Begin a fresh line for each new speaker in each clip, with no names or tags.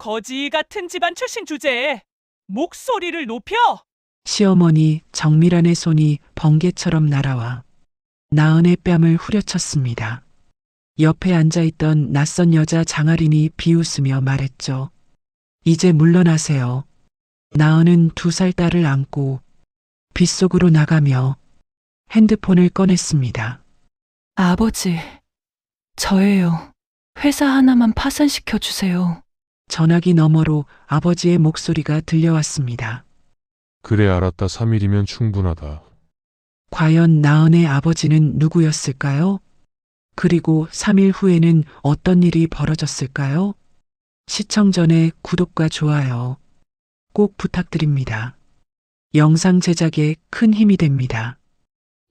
거지 같은 집안 출신 주제에 목소리를 높여!
시어머니 정밀한의 손이 번개처럼 날아와 나은의 뺨을 후려쳤습니다. 옆에 앉아있던 낯선 여자 장아린이 비웃으며 말했죠. 이제 물러나세요. 나은은 2살 딸을 안고 빗속으로 나가며 핸드폰을 꺼냈습니다.
아버지, 저예요. 회사 하나만 파산시켜 주세요.
전화기 너머로 아버지의 목소리가 들려왔습니다.
그래 알았다. 3일이면 충분하다.
과연 나은의 아버지는 누구였을까요? 그리고 3일 후에는 어떤 일이 벌어졌을까요? 시청 전에 구독과 좋아요 꼭 부탁드립니다. 영상 제작에 큰 힘이 됩니다.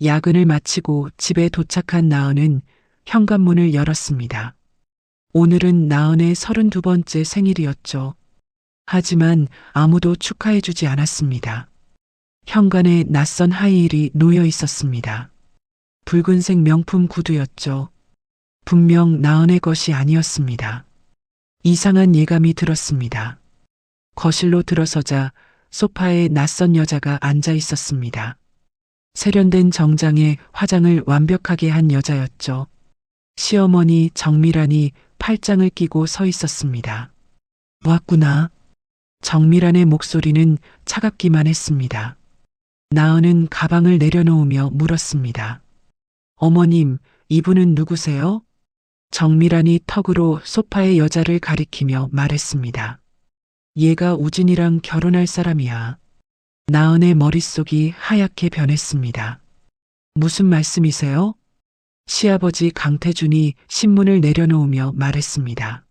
야근을 마치고 집에 도착한 나은은 현관문을 열었습니다. 오늘은 나은의 32번째 생일이었죠. 하지만 아무도 축하해주지 않았습니다. 현관에 낯선 하이힐이 놓여 있었습니다. 붉은색 명품 구두였죠. 분명 나은의 것이 아니었습니다. 이상한 예감이 들었습니다. 거실로 들어서자 소파에 낯선 여자가 앉아 있었습니다. 세련된 정장에 화장을 완벽하게 한 여자였죠. 시어머니 정밀한이 팔짱을 끼고 서 있었습니다. 왔구나. 정밀한의 목소리는 차갑기만 했습니다. 나은은 가방을 내려놓으며 물었습니다. 어머님, 이분은 누구세요? 정밀한이 턱으로 소파의 여자를 가리키며 말했습니다. 얘가 우진이랑 결혼할 사람이야. 나은의 머릿속이 하얗게 변했습니다. 무슨 말씀이세요? 시아버지 강태준이 신문을 내려놓으며 말했습니다.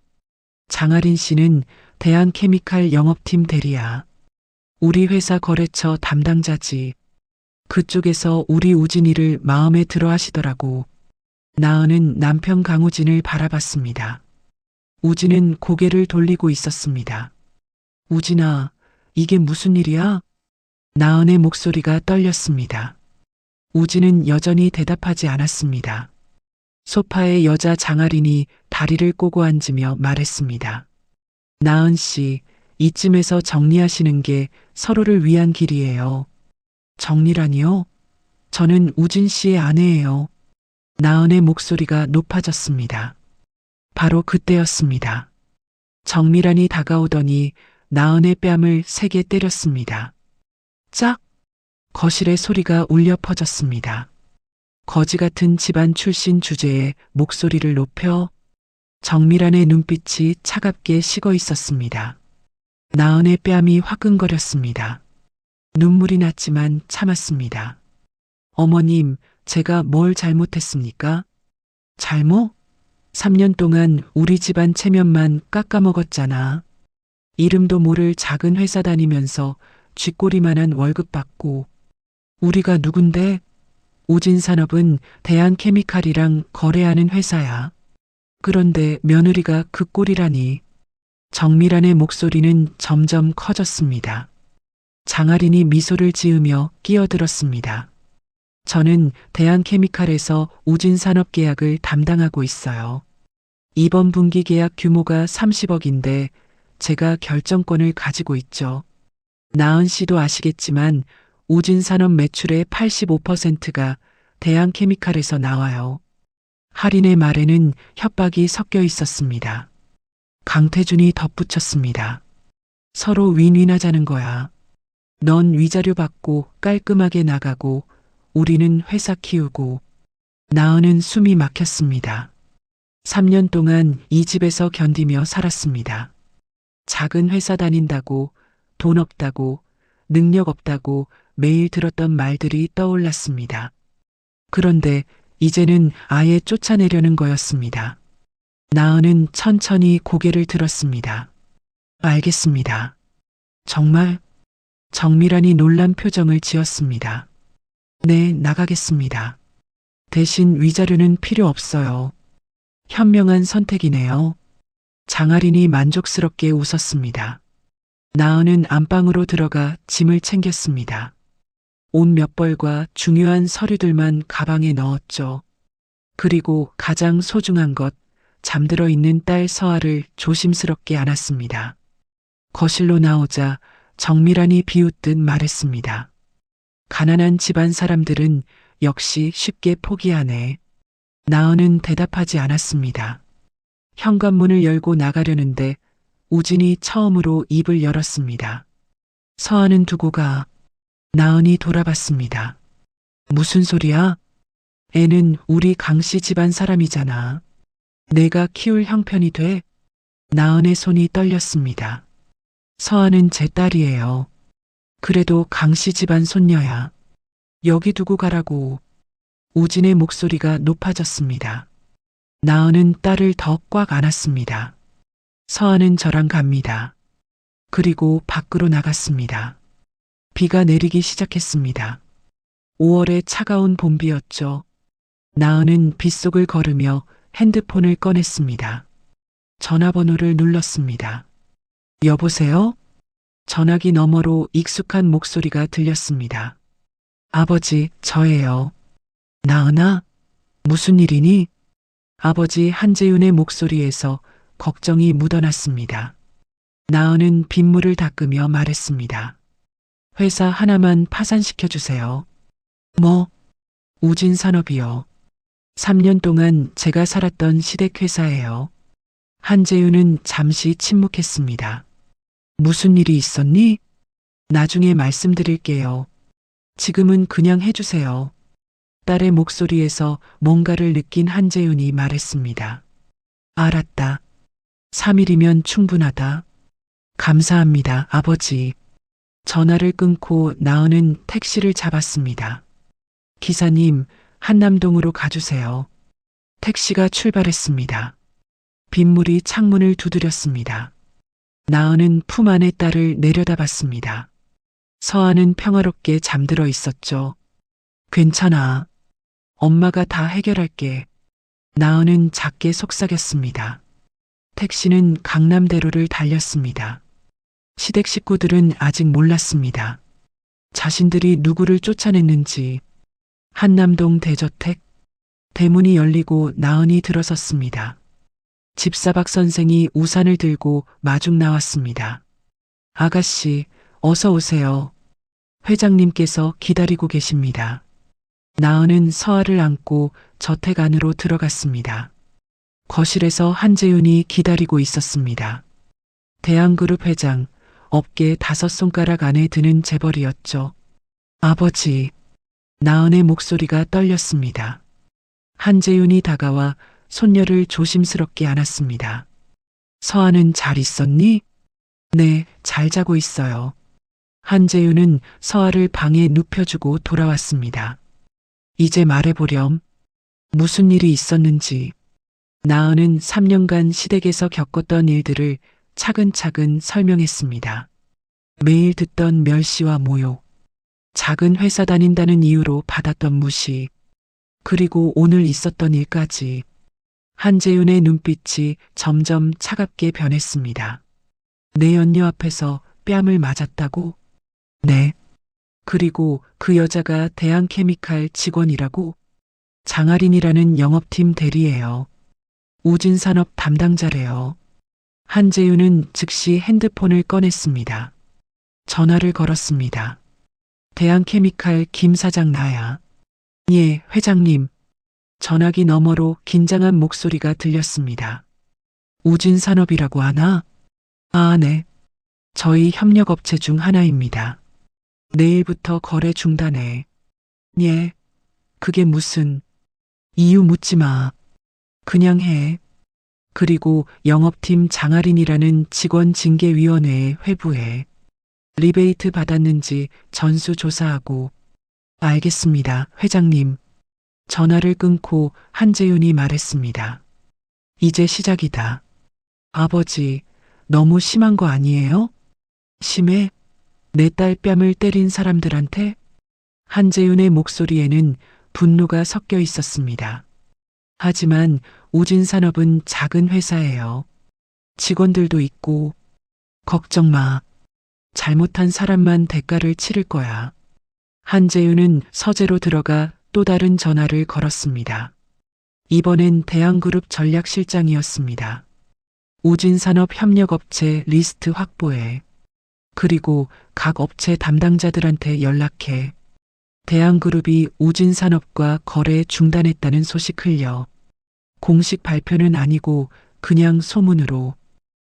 장아린 씨는 대한케미칼 영업팀 대리야. 우리 회사 거래처 담당자지. 그쪽에서 우리 우진이를 마음에 들어 하시더라고. 나은은 남편 강우진을 바라봤습니다. 우진은 고개를 돌리고 있었습니다. 우진아, 이게 무슨 일이야? 나은의 목소리가 떨렸습니다. 우진은 여전히 대답하지 않았습니다. 소파에 여자 장아린이 다리를 꼬고 앉으며 말했습니다. 나은 씨, 이쯤에서 정리하시는 게 서로를 위한 길이에요. 정리라니요? 저는 우진 씨의 아내예요. 나은의 목소리가 높아졌습니다. 바로 그때였습니다. 정밀한이 다가오더니 나은의 뺨을 세게 때렸습니다. 짝! 거실의 소리가 울려 퍼졌습니다. 거지 같은 집안 출신 주제에 목소리를 높여 정밀한의 눈빛이 차갑게 식어 있었습니다. 나은의 뺨이 화끈거렸습니다. 눈물이 났지만 참았습니다. 어머님, 제가 뭘 잘못했습니까? 잘못? 3년 동안 우리 집안 체면만 깎아먹었잖아. 이름도 모를 작은 회사 다니면서 쥐꼬리만한 월급 받고. 우리가 누군데? 우진산업은 대한케미칼이랑 거래하는 회사야. 그런데 며느리가 그 꼴이라니. 정밀한의 목소리는 점점 커졌습니다. 장아린이 미소를 지으며 끼어들었습니다. 저는 대한케미칼에서 우진산업 계약을 담당하고 있어요. 이번 분기 계약 규모가 30억인데 제가 결정권을 가지고 있죠. 나은 씨도 아시겠지만 우진산업 매출의 85%가 대한케미칼에서 나와요. 할인의 말에는 협박이 섞여 있었습니다. 강태준이 덧붙였습니다. 서로 윈윈하자는 거야. 넌 위자료 받고 깔끔하게 나가고 우리는 회사 키우고. 나은은 숨이 막혔습니다. 3년 동안 이 집에서 견디며 살았습니다. 작은 회사 다닌다고, 돈 없다고, 능력 없다고 매일 들었던 말들이 떠올랐습니다. 그런데 이제는 아예 쫓아내려는 거였습니다. 나은은 천천히 고개를 들었습니다. 알겠습니다. 정말? 정밀한이 놀란 표정을 지었습니다. 네, 나가겠습니다. 대신 위자료는 필요 없어요. 현명한 선택이네요. 장아린이 만족스럽게 웃었습니다. 나은은 안방으로 들어가 짐을 챙겼습니다. 옷 몇 벌과 중요한 서류들만 가방에 넣었죠. 그리고 가장 소중한 것, 잠들어 있는 딸 서아를 조심스럽게 안았습니다. 거실로 나오자 정밀한이 비웃듯 말했습니다. 가난한 집안 사람들은 역시 쉽게 포기하네. 나은은 대답하지 않았습니다. 현관문을 열고 나가려는데 우진이 처음으로 입을 열었습니다. 서한은 두고 가. 나은이 돌아봤습니다. 무슨 소리야? 애는 우리 강씨 집안 사람이잖아. 내가 키울 형편이 돼? 나은의 손이 떨렸습니다. 서한은 제 딸이에요. 그래도 강씨 집안 손녀야. 여기 두고 가라고. 우진의 목소리가 높아졌습니다. 나은은 딸을 더 꽉 안았습니다. 서한은 저랑 갑니다. 그리고 밖으로 나갔습니다. 비가 내리기 시작했습니다. 5월의 차가운 봄비였죠. 나은은 빗속을 걸으며 핸드폰을 꺼냈습니다. 전화번호를 눌렀습니다. 여보세요? 전화기 너머로 익숙한 목소리가 들렸습니다. 아버지, 저예요. 나은아? 무슨 일이니? 아버지 한재윤의 목소리에서 걱정이 묻어났습니다. 나은은 빗물을 닦으며 말했습니다. 회사 하나만 파산시켜주세요. 뭐? 우진산업이요. 3년 동안 제가 살았던 시댁회사예요. 한재윤은 잠시 침묵했습니다. 무슨 일이 있었니? 나중에 말씀드릴게요. 지금은 그냥 해주세요. 딸의 목소리에서 뭔가를 느낀 한재윤이 말했습니다. 알았다. 3일이면 충분하다. 감사합니다, 아버지. 전화를 끊고 나은은 택시를 잡았습니다. 기사님, 한남동으로 가주세요. 택시가 출발했습니다. 빗물이 창문을 두드렸습니다. 나은은 품 안의 딸을 내려다봤습니다. 서한은 평화롭게 잠들어 있었죠. 괜찮아. 엄마가 다 해결할게. 나은은 작게 속삭였습니다. 택시는 강남대로를 달렸습니다. 시댁 식구들은 아직 몰랐습니다. 자신들이 누구를 쫓아냈는지. 한남동 대저택. 대문이 열리고 나은이 들어섰습니다. 집사박 선생이 우산을 들고 마중 나왔습니다. 아가씨, 어서 오세요. 회장님께서 기다리고 계십니다. 나은은 서아를 안고 저택 안으로 들어갔습니다. 거실에서 한재윤이 기다리고 있었습니다. 대한그룹 회장, 업계 5손가락 안에 드는 재벌이었죠. 아버지, 나은의 목소리가 떨렸습니다. 한재윤이 다가와 손녀를 조심스럽게 안았습니다. 서아는 잘 있었니? 네, 잘 자고 있어요. 한재윤은 서아를 방에 눕혀주고 돌아왔습니다. 이제 말해보렴. 무슨 일이 있었는지. 나은은 3년간 시댁에서 겪었던 일들을 차근차근 설명했습니다. 매일 듣던 멸시와 모욕, 작은 회사 다닌다는 이유로 받았던 무시, 그리고 오늘 있었던 일까지. 한재윤의 눈빛이 점점 차갑게 변했습니다. 내 연녀 앞에서 뺨을 맞았다고? 네. 그리고 그 여자가 대한케미칼 직원이라고? 장아린이라는 영업팀 대리예요. 우진산업 담당자래요. 한재윤은 즉시 핸드폰을 꺼냈습니다. 전화를 걸었습니다. 대한케미칼 김 사장 나야. 예, 회장님. 전화기 너머로 긴장한 목소리가 들렸습니다. 우진산업이라고 하나? 아, 네. 저희 협력업체 중 하나입니다. 내일부터 거래 중단해. 예. 그게 무슨. 이유 묻지 마. 그냥 해. 그리고 영업팀 장아린이라는 직원징계위원회에 회부해. 리베이트 받았는지 전수조사하고. 알겠습니다, 회장님. 전화를 끊고 한재윤이 말했습니다. 이제 시작이다. 아버지, 너무 심한 거 아니에요? 심해? 내 딸 뺨을 때린 사람들한테? 한재윤의 목소리에는 분노가 섞여 있었습니다. 하지만 우진산업은 작은 회사예요. 직원들도 있고. 걱정 마. 잘못한 사람만 대가를 치를 거야. 한재윤은 서재로 들어가 또 다른 전화를 걸었습니다. 이번엔 대한그룹 전략실장이었습니다. 우진산업협력업체 리스트 확보해. 그리고 각 업체 담당자들한테 연락해. 대한그룹이 우진산업과 거래 중단했다는 소식 흘려. 공식 발표는 아니고 그냥 소문으로.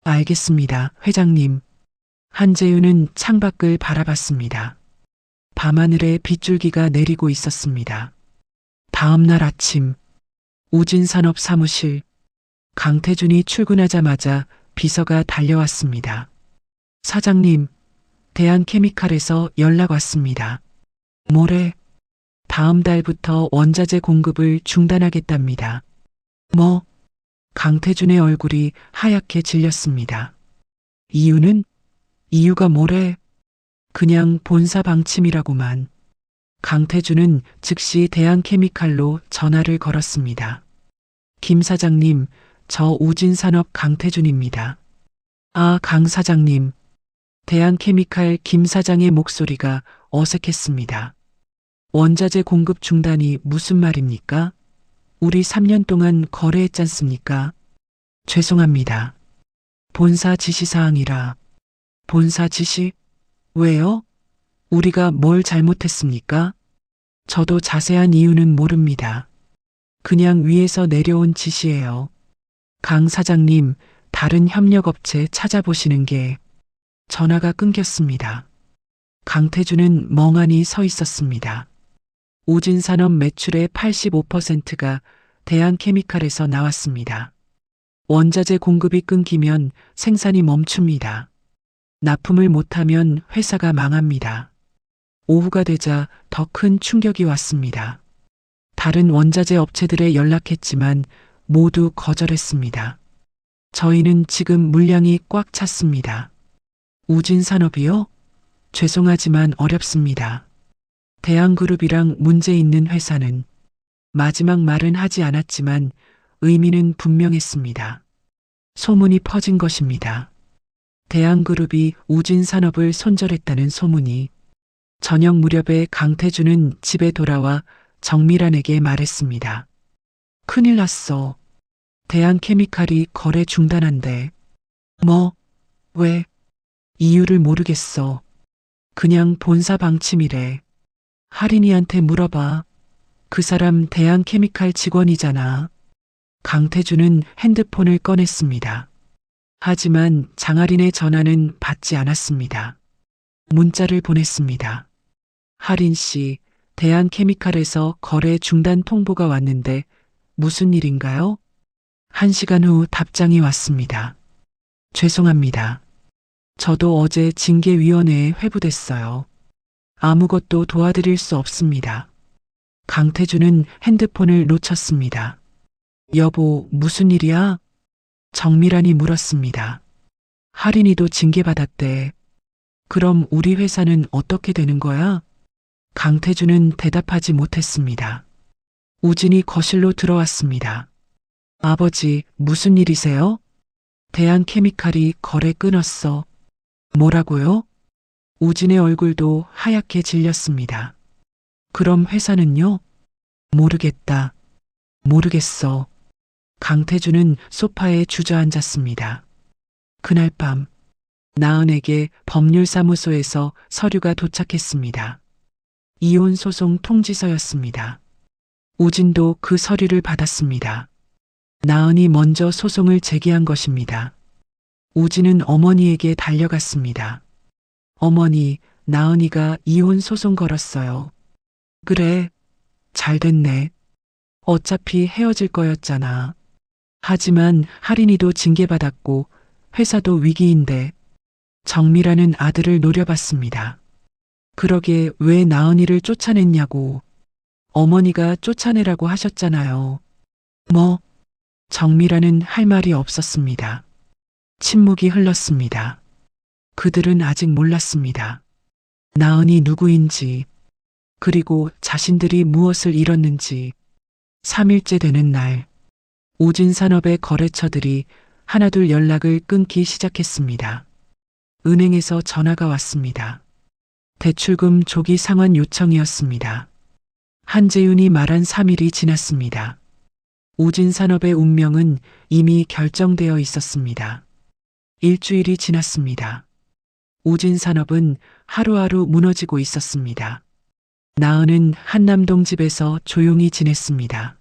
알겠습니다, 회장님. 한재윤은 창밖을 바라봤습니다. 밤하늘에 빗줄기가 내리고 있었습니다. 다음 날 아침, 우진산업 사무실. 강태준이 출근하자마자 비서가 달려왔습니다. 사장님, 대한케미칼에서 연락 왔습니다. 뭐래? 다음 달부터 원자재 공급을 중단하겠답니다. 뭐? 강태준의 얼굴이 하얗게 질렸습니다. 이유는? 이유가 뭐래? 그냥 본사 방침이라고만. 강태준은 즉시 대한케미칼로 전화를 걸었습니다. 김 사장님, 저 우진산업 강태준입니다. 아, 강 사장님. 대한케미칼 김 사장의 목소리가 어색했습니다. 원자재 공급 중단이 무슨 말입니까? 우리 3년 동안 거래했잖습니까? 죄송합니다. 본사 지시사항이라. 본사 지시? 왜요? 우리가 뭘 잘못했습니까? 저도 자세한 이유는 모릅니다. 그냥 위에서 내려온 지시예요. 강 사장님, 다른 협력업체 찾아보시는 게. 전화가 끊겼습니다. 강태준은 멍하니 서 있었습니다. 우진산업 매출의 85%가 대한케미칼에서 나왔습니다. 원자재 공급이 끊기면 생산이 멈춥니다. 납품을 못하면 회사가 망합니다. 오후가 되자 더 큰 충격이 왔습니다. 다른 원자재 업체들에 연락했지만 모두 거절했습니다. 저희는 지금 물량이 꽉 찼습니다. 우진산업이요? 죄송하지만 어렵습니다. 대한그룹이랑 문제 있는 회사는. 마지막 말은 하지 않았지만 의미는 분명했습니다. 소문이 퍼진 것입니다. 대한그룹이 우진산업을 손절했다는 소문이. 저녁 무렵에 강태준은 집에 돌아와 정미란에게 말했습니다. 큰일 났어. 대한케미칼이 거래 중단한대. 뭐? 왜? 이유를 모르겠어. 그냥 본사 방침이래. 하린이한테 물어봐. 그 사람 대한케미칼 직원이잖아. 강태준은 핸드폰을 꺼냈습니다. 하지만 장하린의 전화는 받지 않았습니다. 문자를 보냈습니다. 하린 씨, 대한케미칼에서 거래 중단 통보가 왔는데 무슨 일인가요? 1시간 후 답장이 왔습니다. 죄송합니다. 저도 어제 징계위원회에 회부됐어요. 아무것도 도와드릴 수 없습니다. 강태준은 핸드폰을 놓쳤습니다. 여보, 무슨 일이야? 정미란이 물었습니다. 하린이도 징계받았대. 그럼 우리 회사는 어떻게 되는 거야? 강태준은 대답하지 못했습니다. 우진이 거실로 들어왔습니다. 아버지, 무슨 일이세요? 대한케미칼이 거래 끊었어. 뭐라고요? 우진의 얼굴도 하얗게 질렸습니다. 그럼 회사는요? 모르겠다. 모르겠어. 강태준은 소파에 주저앉았습니다. 그날 밤, 나은에게 법률사무소에서 서류가 도착했습니다. 이혼 소송 통지서였습니다. 우진도 그 서류를 받았습니다. 나은이 먼저 소송을 제기한 것입니다. 우진은 어머니에게 달려갔습니다. 어머니, 나은이가 이혼 소송 걸었어요. 그래, 잘 됐네. 어차피 헤어질 거였잖아. 하지만 하린이도 징계받았고 회사도 위기인데. 정미라는 아들을 노려봤습니다. 그러게 왜 나은이를 쫓아냈냐고. 어머니가 쫓아내라고 하셨잖아요. 뭐? 정미라는 할 말이 없었습니다. 침묵이 흘렀습니다. 그들은 아직 몰랐습니다. 나은이 누구인지, 그리고 자신들이 무엇을 잃었는지. 3일째 되는 날, 우진산업의 거래처들이 하나둘 연락을 끊기 시작했습니다. 은행에서 전화가 왔습니다. 대출금 조기 상환 요청이었습니다. 한재윤이 말한 3일이 지났습니다. 우진산업의 운명은 이미 결정되어 있었습니다. 일주일이 지났습니다. 우진산업은 하루하루 무너지고 있었습니다. 나은은 한남동 집에서 조용히 지냈습니다.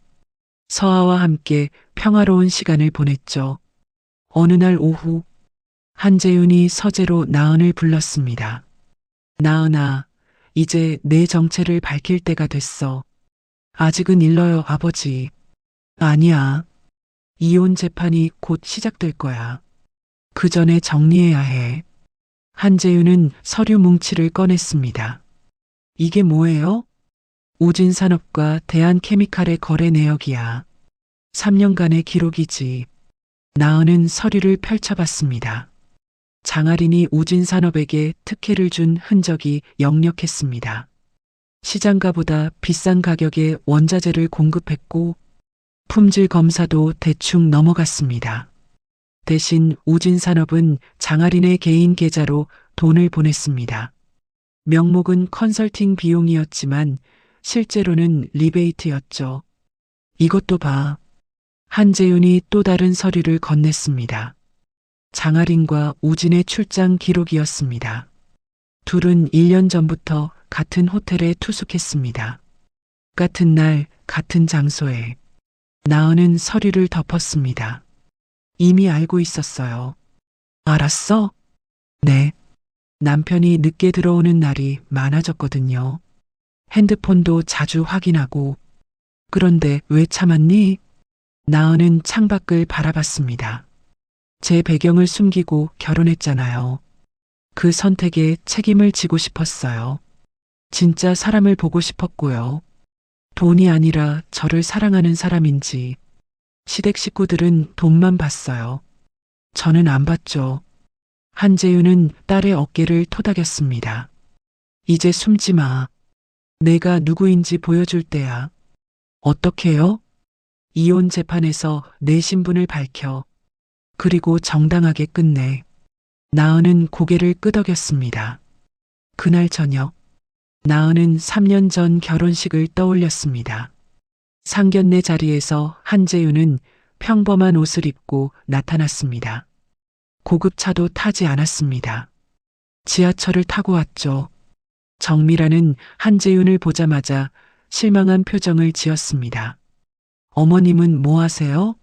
서아와 함께 평화로운 시간을 보냈죠. 어느 날 오후 한재윤이 서재로 나은을 불렀습니다. 나은아, 이제 내 정체를 밝힐 때가 됐어. 아직은 일러요, 아버지. 아니야. 이혼 재판이 곧 시작될 거야. 그 전에 정리해야 해. 한재윤은 서류 뭉치를 꺼냈습니다. 이게 뭐예요? 우진산업과 대한케미칼의 거래 내역이야. 3년간의 기록이지. 나은은 서류를 펼쳐봤습니다. 장아린이 우진산업에게 특혜를 준 흔적이 역력했습니다. 시장가보다 비싼 가격에 원자재를 공급했고 품질 검사도 대충 넘어갔습니다. 대신 우진산업은 장아린의 개인 계좌로 돈을 보냈습니다. 명목은 컨설팅 비용이었지만 실제로는 리베이트였죠. 이것도 봐. 한재윤이 또 다른 서류를 건넸습니다. 장아린과 우진의 출장 기록이었습니다. 둘은 1년 전부터 같은 호텔에 투숙했습니다. 같은 날, 같은 장소에. 나은은 서류를 덮었습니다. 이미 알고 있었어요. 알았어? 네. 남편이 늦게 들어오는 날이 많아졌거든요. 핸드폰도 자주 확인하고. 그런데 왜 참았니? 나은은 창밖을 바라봤습니다. 제 배경을 숨기고 결혼했잖아요. 그 선택에 책임을 지고 싶었어요. 진짜 사람을 보고 싶었고요. 돈이 아니라 저를 사랑하는 사람인지. 시댁 식구들은 돈만 봤어요. 저는 안 봤죠. 한재윤은 딸의 어깨를 토닥였습니다. 이제 숨지 마. 내가 누구인지 보여줄 때야. 어떻게요? 이혼 재판에서 내 신분을 밝혀. 그리고 정당하게 끝내. 나은은 고개를 끄덕였습니다. 그날 저녁, 나은은 3년 전 결혼식을 떠올렸습니다. 상견례 자리에서 한재윤은 평범한 옷을 입고 나타났습니다. 고급차도 타지 않았습니다. 지하철을 타고 왔죠. 정미라는 한재윤을 보자마자 실망한 표정을 지었습니다. 어머님은 뭐 하세요?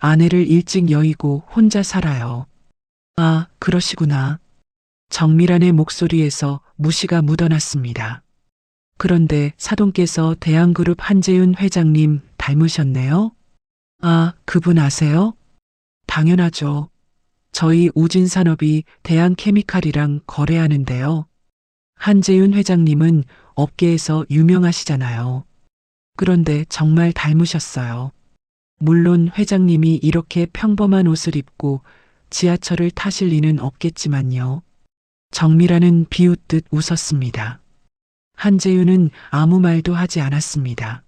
아내를 일찍 여의고 혼자 살아요. 아, 그러시구나. 정미란의 목소리에서 무시가 묻어났습니다. 그런데 사돈께서 대한그룹 한재윤 회장님 닮으셨네요? 아, 그분 아세요? 당연하죠. 저희 우진산업이 대한케미칼이랑 거래하는데요. 한재윤 회장님은 업계에서 유명하시잖아요. 그런데 정말 닮으셨어요. 물론 회장님이 이렇게 평범한 옷을 입고 지하철을 타실 리는 없겠지만요. 정미라는 비웃듯 웃었습니다. 한재윤은 아무 말도 하지 않았습니다.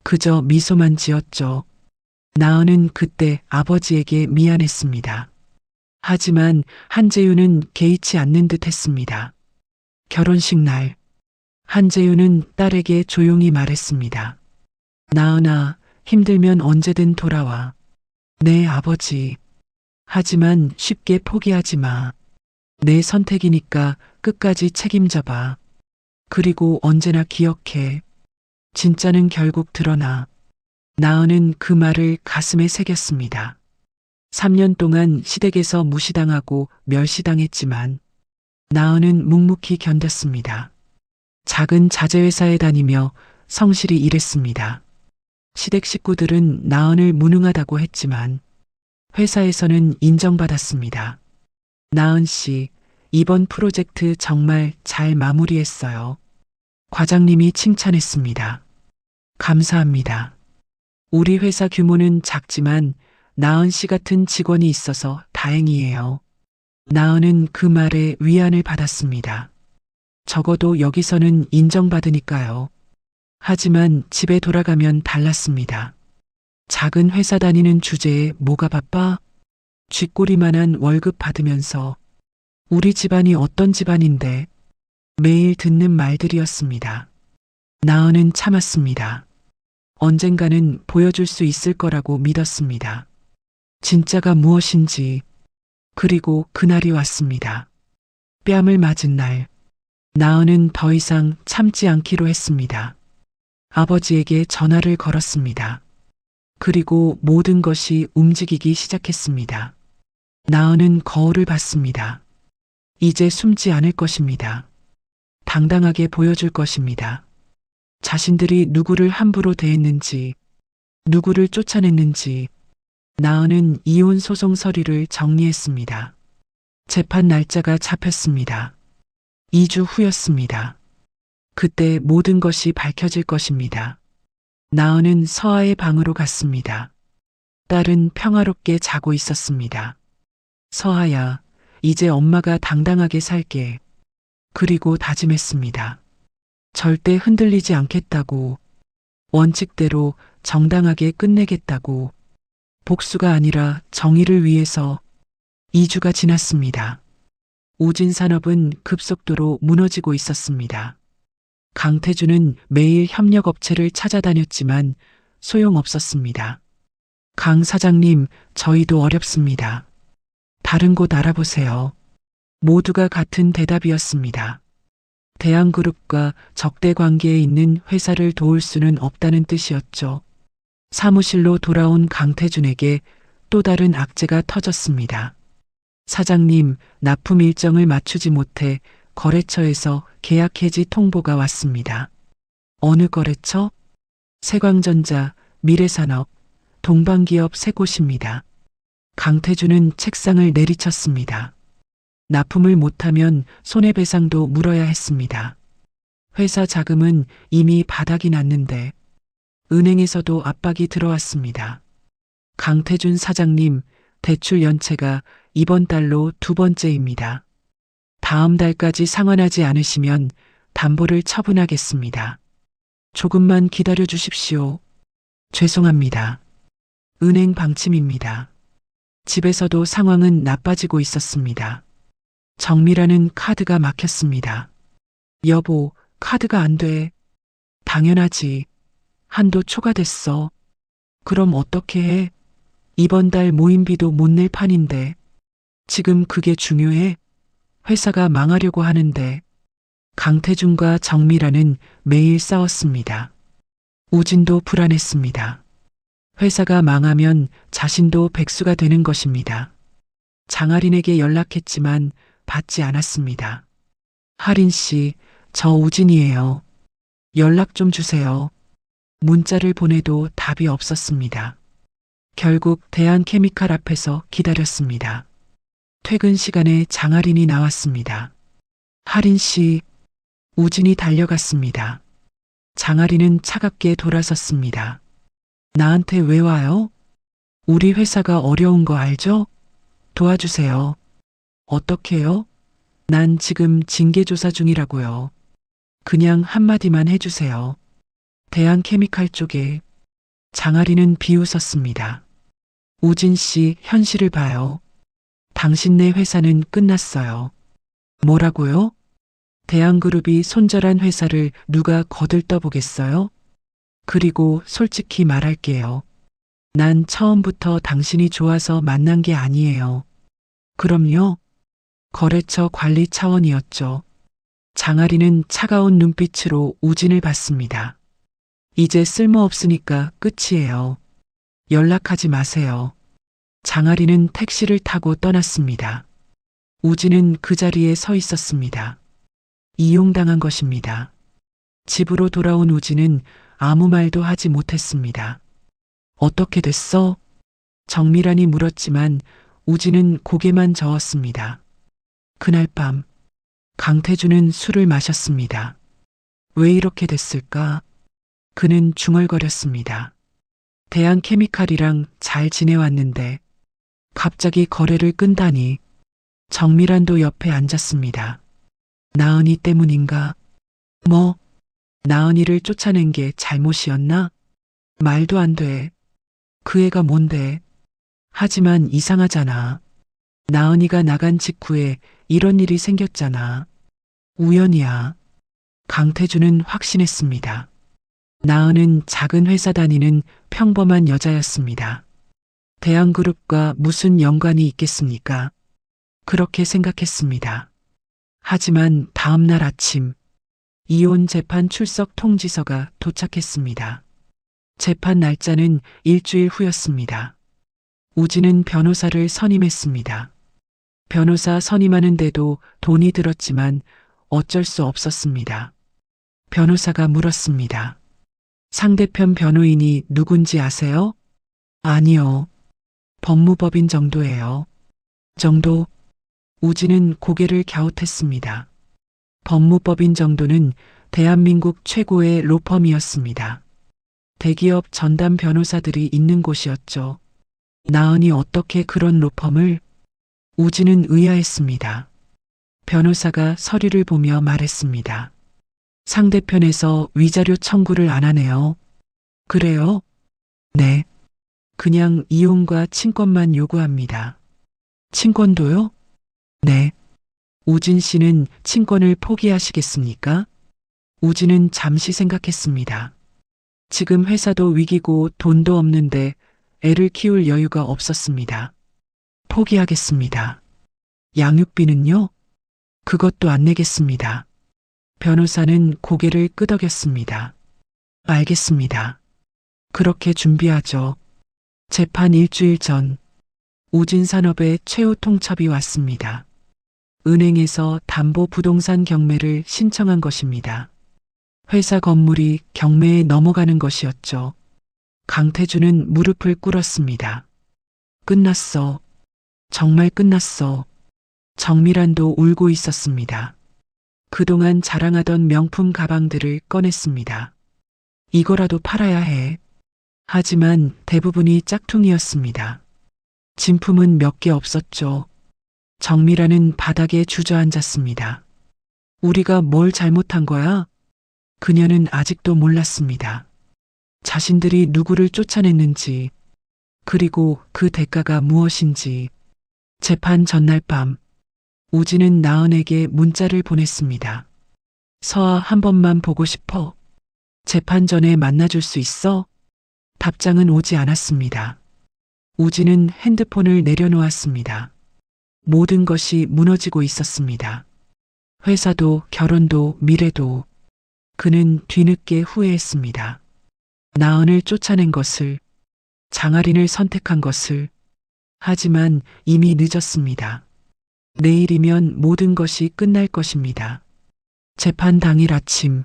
그저 미소만 지었죠. 나은은 그때 아버지에게 미안했습니다. 하지만 한재윤은 개의치 않는 듯 했습니다. 결혼식 날, 한재윤은 딸에게 조용히 말했습니다. 나은아, 힘들면 언제든 돌아와. 네, 아버지. 하지만 쉽게 포기하지 마. 내 선택이니까 끝까지 책임져봐. 그리고 언제나 기억해. 진짜는 결국 드러나. 나은은 그 말을 가슴에 새겼습니다. 3년 동안 시댁에서 무시당하고 멸시당했지만 나은은 묵묵히 견뎠습니다. 작은 자재회사에 다니며 성실히 일했습니다. 시댁 식구들은 나은을 무능하다고 했지만 회사에서는 인정받았습니다. 나은 씨, 이번 프로젝트 정말 잘 마무리했어요. 과장님이 칭찬했습니다. 감사합니다. 우리 회사 규모는 작지만 나은 씨 같은 직원이 있어서 다행이에요. 나은은 그 말에 위안을 받았습니다. 적어도 여기서는 인정받으니까요. 하지만 집에 돌아가면 달랐습니다. 작은 회사 다니는 주제에 뭐가 바빠? 쥐꼬리만한 월급 받으면서 우리 집안이 어떤 집안인데 매일 듣는 말들이었습니다. 나은은 참았습니다. 언젠가는 보여줄 수 있을 거라고 믿었습니다. 진짜가 무엇인지. 그리고 그날이 왔습니다. 뺨을 맞은 날. 나은은 더 이상 참지 않기로 했습니다. 아버지에게 전화를 걸었습니다. 그리고 모든 것이 움직이기 시작했습니다. 나은은 거울을 봤습니다. 이제 숨지 않을 것입니다. 당당하게 보여줄 것입니다. 자신들이 누구를 함부로 대했는지, 누구를 쫓아냈는지. 나은은 이혼 소송 서류를 정리했습니다. 재판 날짜가 잡혔습니다. 2주 후였습니다. 그때 모든 것이 밝혀질 것입니다. 나은은 서아의 방으로 갔습니다. 딸은 평화롭게 자고 있었습니다. 서아야, 이제 엄마가 당당하게 살게. 그리고 다짐했습니다. 절대 흔들리지 않겠다고. 원칙대로 정당하게 끝내겠다고. 복수가 아니라 정의를 위해서. 2주가 지났습니다. 우진 산업은 급속도로 무너지고 있었습니다. 강태준은 매일 협력업체를 찾아다녔지만 소용없었습니다. 강 사장님, 저희도 어렵습니다. 다른 곳 알아보세요. 모두가 같은 대답이었습니다. 대한그룹과 적대 관계에 있는 회사를 도울 수는 없다는 뜻이었죠. 사무실로 돌아온 강태준에게 또 다른 악재가 터졌습니다. 사장님, 납품 일정을 맞추지 못해 거래처에서 계약 해지 통보가 왔습니다. 어느 거래처? 세광전자, 미래산업, 동방기업 세 곳입니다. 강태준은 책상을 내리쳤습니다. 납품을 못하면 손해배상도 물어야 했습니다. 회사 자금은 이미 바닥이 났는데 은행에서도 압박이 들어왔습니다. 강태준 사장님, 대출 연체가 이번 달로 2번째입니다. 다음 달까지 상환하지 않으시면 담보를 처분하겠습니다. 조금만 기다려 주십시오. 죄송합니다. 은행 방침입니다. 집에서도 상황은 나빠지고 있었습니다. 정미라는 카드가 막혔습니다. 여보, 카드가 안 돼. 당연하지. 한도 초과됐어. 그럼 어떻게 해? 이번 달 모임비도 못 낼 판인데. 지금 그게 중요해? 회사가 망하려고 하는데. 강태준과 정미라는 매일 싸웠습니다. 우진도 불안했습니다. 회사가 망하면 자신도 백수가 되는 것입니다. 장아린에게 연락했지만 받지 않았습니다. 하린 씨, 저 우진이에요. 연락 좀 주세요. 문자를 보내도 답이 없었습니다. 결국 대한케미칼 앞에서 기다렸습니다. 퇴근 시간에 장아린이 나왔습니다. 하린 씨, 우진이 달려갔습니다. 장아린은 차갑게 돌아섰습니다. 나한테 왜 와요? 우리 회사가 어려운 거 알죠? 도와주세요. 어떻게요? 난 지금 징계조사 중이라고요. 그냥 한마디만 해주세요. 대한케미칼 쪽에. 장아리는 비웃었습니다. 우진 씨, 현실을 봐요. 당신네 회사는 끝났어요. 뭐라고요? 대한그룹이 손절한 회사를 누가 거들떠보겠어요? 그리고 솔직히 말할게요. 난 처음부터 당신이 좋아서 만난 게 아니에요. 그럼요. 거래처 관리 차원이었죠. 장아리는 차가운 눈빛으로 우진을 봤습니다. 이제 쓸모없으니까 끝이에요. 연락하지 마세요. 장아리는 택시를 타고 떠났습니다. 우진은 그 자리에 서 있었습니다. 이용당한 것입니다. 집으로 돌아온 우진은 아무 말도 하지 못했습니다. 어떻게 됐어? 정미란이 물었지만 우진은 고개만 저었습니다. 그날 밤 강태준은 술을 마셨습니다. 왜 이렇게 됐을까? 그는 중얼거렸습니다. 대한케미칼이랑 잘 지내왔는데 갑자기 거래를 끈다니. 정미란도 옆에 앉았습니다. 나은이 때문인가? 뭐? 나은이를 쫓아낸 게 잘못이었나? 말도 안 돼. 그 애가 뭔데? 하지만 이상하잖아. 나은이가 나간 직후에 이런 일이 생겼잖아. 우연이야. 강태준은 확신했습니다. 나은은 작은 회사 다니는 평범한 여자였습니다. 대한그룹과 무슨 연관이 있겠습니까? 그렇게 생각했습니다. 하지만 다음 날 아침, 이혼 재판 출석 통지서가 도착했습니다. 재판 날짜는 일주일 후였습니다. 우진은 변호사를 선임했습니다. 변호사 선임하는데도 돈이 들었지만 어쩔 수 없었습니다. 변호사가 물었습니다. 상대편 변호인이 누군지 아세요? 아니요. 법무법인 정도예요. 정도? 우진은 고개를 갸웃했습니다. 법무법인 정도는 대한민국 최고의 로펌이었습니다. 대기업 전담 변호사들이 있는 곳이었죠. 나은이 어떻게 그런 로펌을? 우진은 의아했습니다. 변호사가 서류를 보며 말했습니다. 상대편에서 위자료 청구를 안 하네요. 그래요? 네. 그냥 이혼과 친권만 요구합니다. 친권도요? 네. 우진 씨는 친권을 포기하시겠습니까? 우진은 잠시 생각했습니다. 지금 회사도 위기고 돈도 없는데 애를 키울 여유가 없었습니다. 포기하겠습니다. 양육비는요? 그것도 안 내겠습니다. 변호사는 고개를 끄덕였습니다. 알겠습니다. 그렇게 준비하죠. 재판 일주일 전, 우진산업의 최후 통첩이 왔습니다. 은행에서 담보부동산 경매를 신청한 것입니다. 회사 건물이 경매에 넘어가는 것이었죠. 강태주는 무릎을 꿇었습니다. 끝났어. 정말 끝났어. 정미란도 울고 있었습니다. 그동안 자랑하던 명품 가방들을 꺼냈습니다. 이거라도 팔아야 해. 하지만 대부분이 짝퉁이었습니다. 진품은 몇 개 없었죠. 정미란은 바닥에 주저앉았습니다. 우리가 뭘 잘못한 거야? 그녀는 아직도 몰랐습니다. 자신들이 누구를 쫓아냈는지, 그리고 그 대가가 무엇인지. 재판 전날 밤, 우진은 나은에게 문자를 보냈습니다. 서아 한 번만 보고 싶어. 재판 전에 만나줄 수 있어? 답장은 오지 않았습니다. 우진은 핸드폰을 내려놓았습니다. 모든 것이 무너지고 있었습니다. 회사도 결혼도 미래도. 그는 뒤늦게 후회했습니다. 나은을 쫓아낸 것을, 장아린을 선택한 것을. 하지만 이미 늦었습니다. 내일이면 모든 것이 끝날 것입니다. 재판 당일 아침,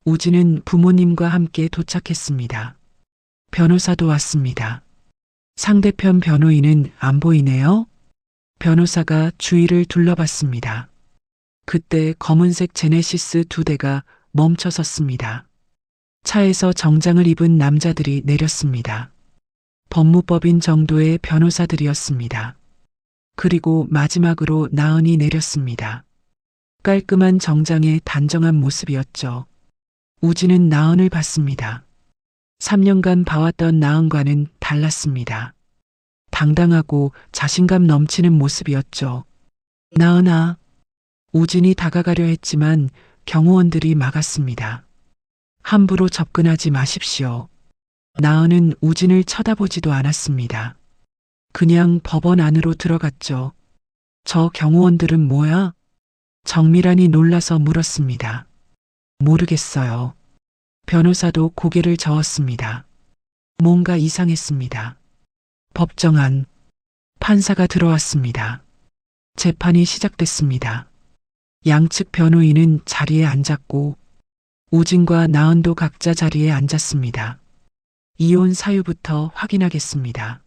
우진은 부모님과 함께 도착했습니다. 변호사도 왔습니다. 상대편 변호인은 안 보이네요? 변호사가 주위를 둘러봤습니다. 그때 검은색 제네시스 2대가 멈춰 섰습니다. 차에서 정장을 입은 남자들이 내렸습니다. 법무법인 정도의 변호사들이었습니다. 그리고 마지막으로 나은이 내렸습니다. 깔끔한 정장의 단정한 모습이었죠. 우진은 나은을 봤습니다. 3년간 봐왔던 나은과는 달랐습니다. 당당하고 자신감 넘치는 모습이었죠. 나은아. 우진이 다가가려 했지만 경호원들이 막았습니다. 함부로 접근하지 마십시오. 나은은 우진을 쳐다보지도 않았습니다. 그냥 법원 안으로 들어갔죠. 저 경호원들은 뭐야? 정미란이 놀라서 물었습니다. 모르겠어요. 변호사도 고개를 저었습니다. 뭔가 이상했습니다. 법정 안, 판사가 들어왔습니다. 재판이 시작됐습니다. 양측 변호인은 자리에 앉았고 우진과 나은도 각자 자리에 앉았습니다. 이혼 사유부터 확인하겠습니다.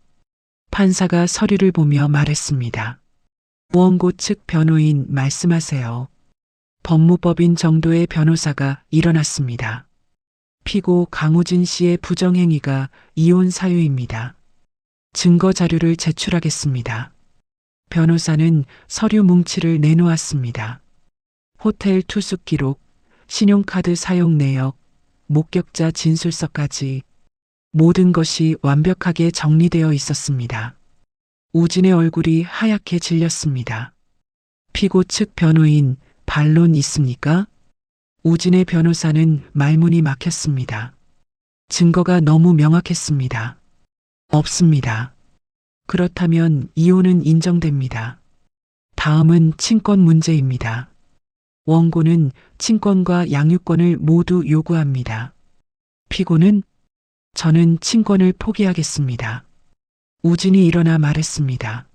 판사가 서류를 보며 말했습니다. 원고 측 변호인 말씀하세요. 법무법인 정도의 변호사가 일어났습니다. 피고 강우진 씨의 부정행위가 이혼 사유입니다. 증거 자료를 제출하겠습니다. 변호사는 서류 뭉치를 내놓았습니다. 호텔 투숙 기록, 신용카드 사용 내역, 목격자 진술서까지 모든 것이 완벽하게 정리되어 있었습니다. 우진의 얼굴이 하얗게 질렸습니다. 피고 측 변호인, 반론 있습니까? 우진의 변호사는 말문이 막혔습니다. 증거가 너무 명확했습니다. 없습니다. 그렇다면 이혼은 인정됩니다. 다음은 친권 문제입니다. 원고는 친권과 양육권을 모두 요구합니다. 피고는 저는 친권을 포기하겠습니다. 우진이 일어나 말했습니다.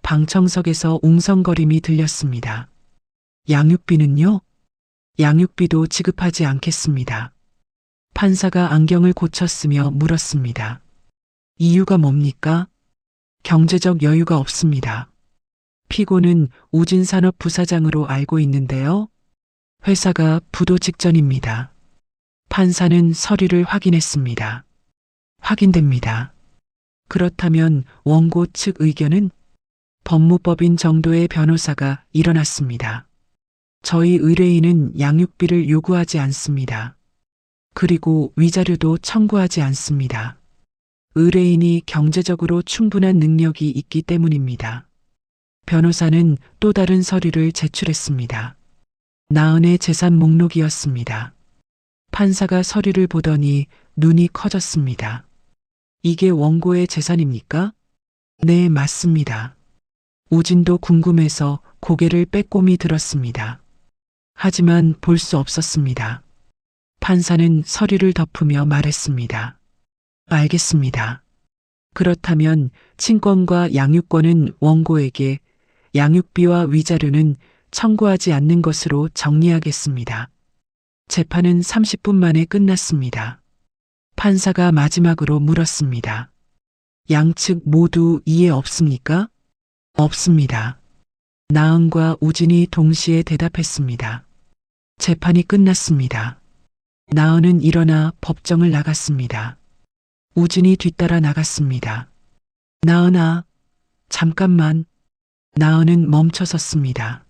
방청석에서 웅성거림이 들렸습니다. 양육비는요? 양육비도 지급하지 않겠습니다. 판사가 안경을 고쳤으며 물었습니다. 이유가 뭡니까? 경제적 여유가 없습니다. 피고는 우진산업 부사장으로 알고 있는데요. 회사가 부도 직전입니다. 판사는 서류를 확인했습니다. 확인됩니다. 그렇다면 원고 측 의견은? 법무법인 정도의 변호사가 일어났습니다. 저희 의뢰인은 양육비를 요구하지 않습니다. 그리고 위자료도 청구하지 않습니다. 의뢰인이 경제적으로 충분한 능력이 있기 때문입니다. 변호사는 또 다른 서류를 제출했습니다. 나은의 재산 목록이었습니다. 판사가 서류를 보더니 눈이 커졌습니다. 이게 원고의 재산입니까? 네, 맞습니다. 우진도 궁금해서 고개를 빼꼼히 들었습니다. 하지만 볼 수 없었습니다. 판사는 서류를 덮으며 말했습니다. 알겠습니다. 그렇다면 친권과 양육권은 원고에게, 양육비와 위자료는 청구하지 않는 것으로 정리하겠습니다. 재판은 30분 만에 끝났습니다. 판사가 마지막으로 물었습니다. 양측 모두 이해 없습니까? 없습니다. 나은과 우진이 동시에 대답했습니다. 재판이 끝났습니다. 나은은 일어나 법정을 나갔습니다. 우진이 뒤따라 나갔습니다. 나은아, 잠깐만. 나은은 멈춰섰습니다.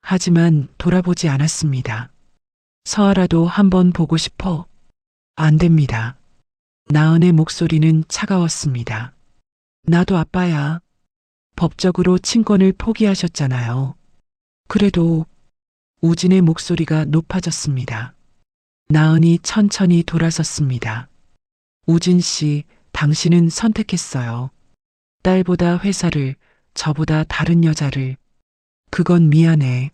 하지만 돌아보지 않았습니다. 서아라도 한번 보고 싶어. 안 됩니다. 나은의 목소리는 차가웠습니다. 나도 아빠야. 법적으로 친권을 포기하셨잖아요. 그래도 우진의 목소리가 높아졌습니다. 나은이 천천히 돌아섰습니다. 우진 씨, 당신은 선택했어요. 딸보다 회사를, 저보다 다른 여자를. 그건 미안해.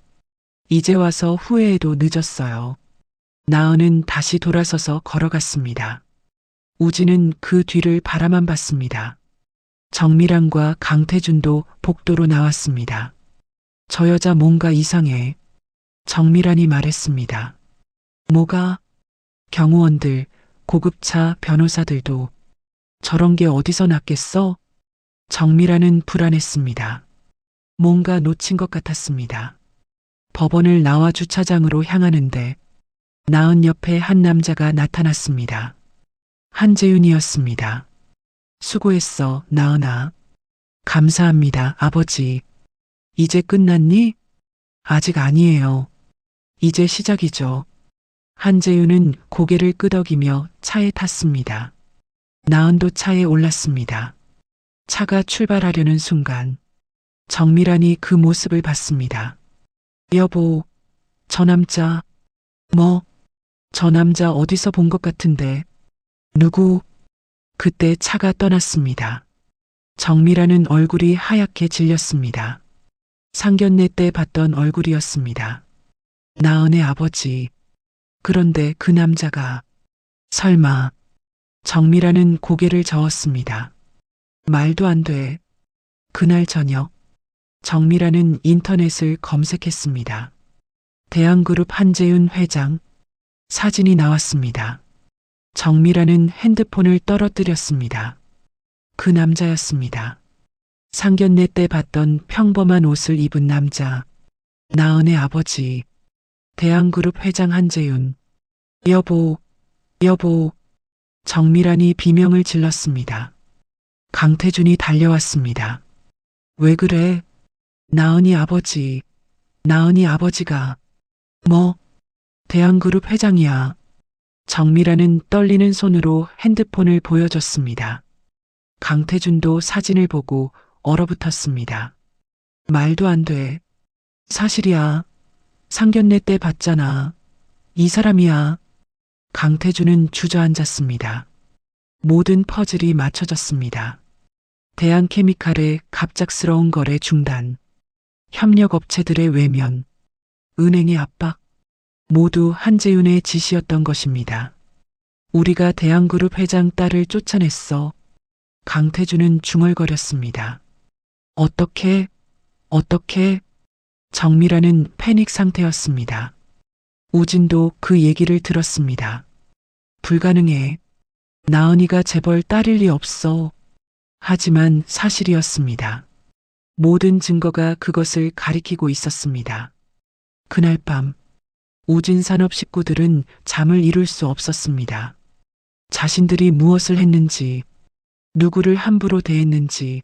이제 와서 후회해도 늦었어요. 나은은 다시 돌아서서 걸어갔습니다. 우진은 그 뒤를 바라만 봤습니다. 정미란과 강태준도 복도로 나왔습니다. 저 여자 뭔가 이상해. 정미란이 말했습니다. 뭐가? 경호원들, 고급차 변호사들도 저런 게 어디서 났겠어? 정미란은 불안했습니다. 뭔가 놓친 것 같았습니다. 법원을 나와 주차장으로 향하는데 나은 옆에 한 남자가 나타났습니다. 한재윤이었습니다. 수고했어, 나은아. 감사합니다, 아버지. 이제 끝났니? 아직 아니에요. 이제 시작이죠. 한재윤은 고개를 끄덕이며 차에 탔습니다. 나은도 차에 올랐습니다. 차가 출발하려는 순간 정미란이 그 모습을 봤습니다. 여보, 저 남자, 뭐? 저 남자 어디서 본 것 같은데. 누구? 그때 차가 떠났습니다. 정미란은 얼굴이 하얗게 질렸습니다. 상견례 때 봤던 얼굴이었습니다. 나은의 아버지. 그런데 그 남자가 설마. 정미란은 고개를 저었습니다. 말도 안 돼. 그날 저녁 정미란은 인터넷을 검색했습니다. 대한그룹 한재윤 회장 사진이 나왔습니다. 정미란은 핸드폰을 떨어뜨렸습니다. 그 남자였습니다. 상견례 때 봤던 평범한 옷을 입은 남자. 나은의 아버지. 대한그룹 회장 한재윤. 여보, 여보. 정미란이 비명을 질렀습니다. 강태준이 달려왔습니다. 왜 그래? 나은이 아버지. 나은이 아버지가. 뭐? 대한그룹 회장이야. 정미란은 떨리는 손으로 핸드폰을 보여줬습니다. 강태준도 사진을 보고 얼어붙었습니다. 말도 안 돼. 사실이야. 상견례 때 봤잖아. 이 사람이야. 강태준은 주저앉았습니다. 모든 퍼즐이 맞춰졌습니다. 대한케미칼의 갑작스러운 거래 중단, 협력업체들의 외면, 은행의 압박, 모두 한재윤의 지시였던 것입니다. 우리가 대한그룹 회장 딸을 쫓아냈어. 강태준은 중얼거렸습니다. 어떻게? 정미라는 패닉 상태였습니다. 우진도 그 얘기를 들었습니다. 불가능해. 나은이가 재벌 딸일 리 없어. 하지만 사실이었습니다. 모든 증거가 그것을 가리키고 있었습니다. 그날 밤 우진산업 식구들은 잠을 이룰 수 없었습니다. 자신들이 무엇을 했는지, 누구를 함부로 대했는지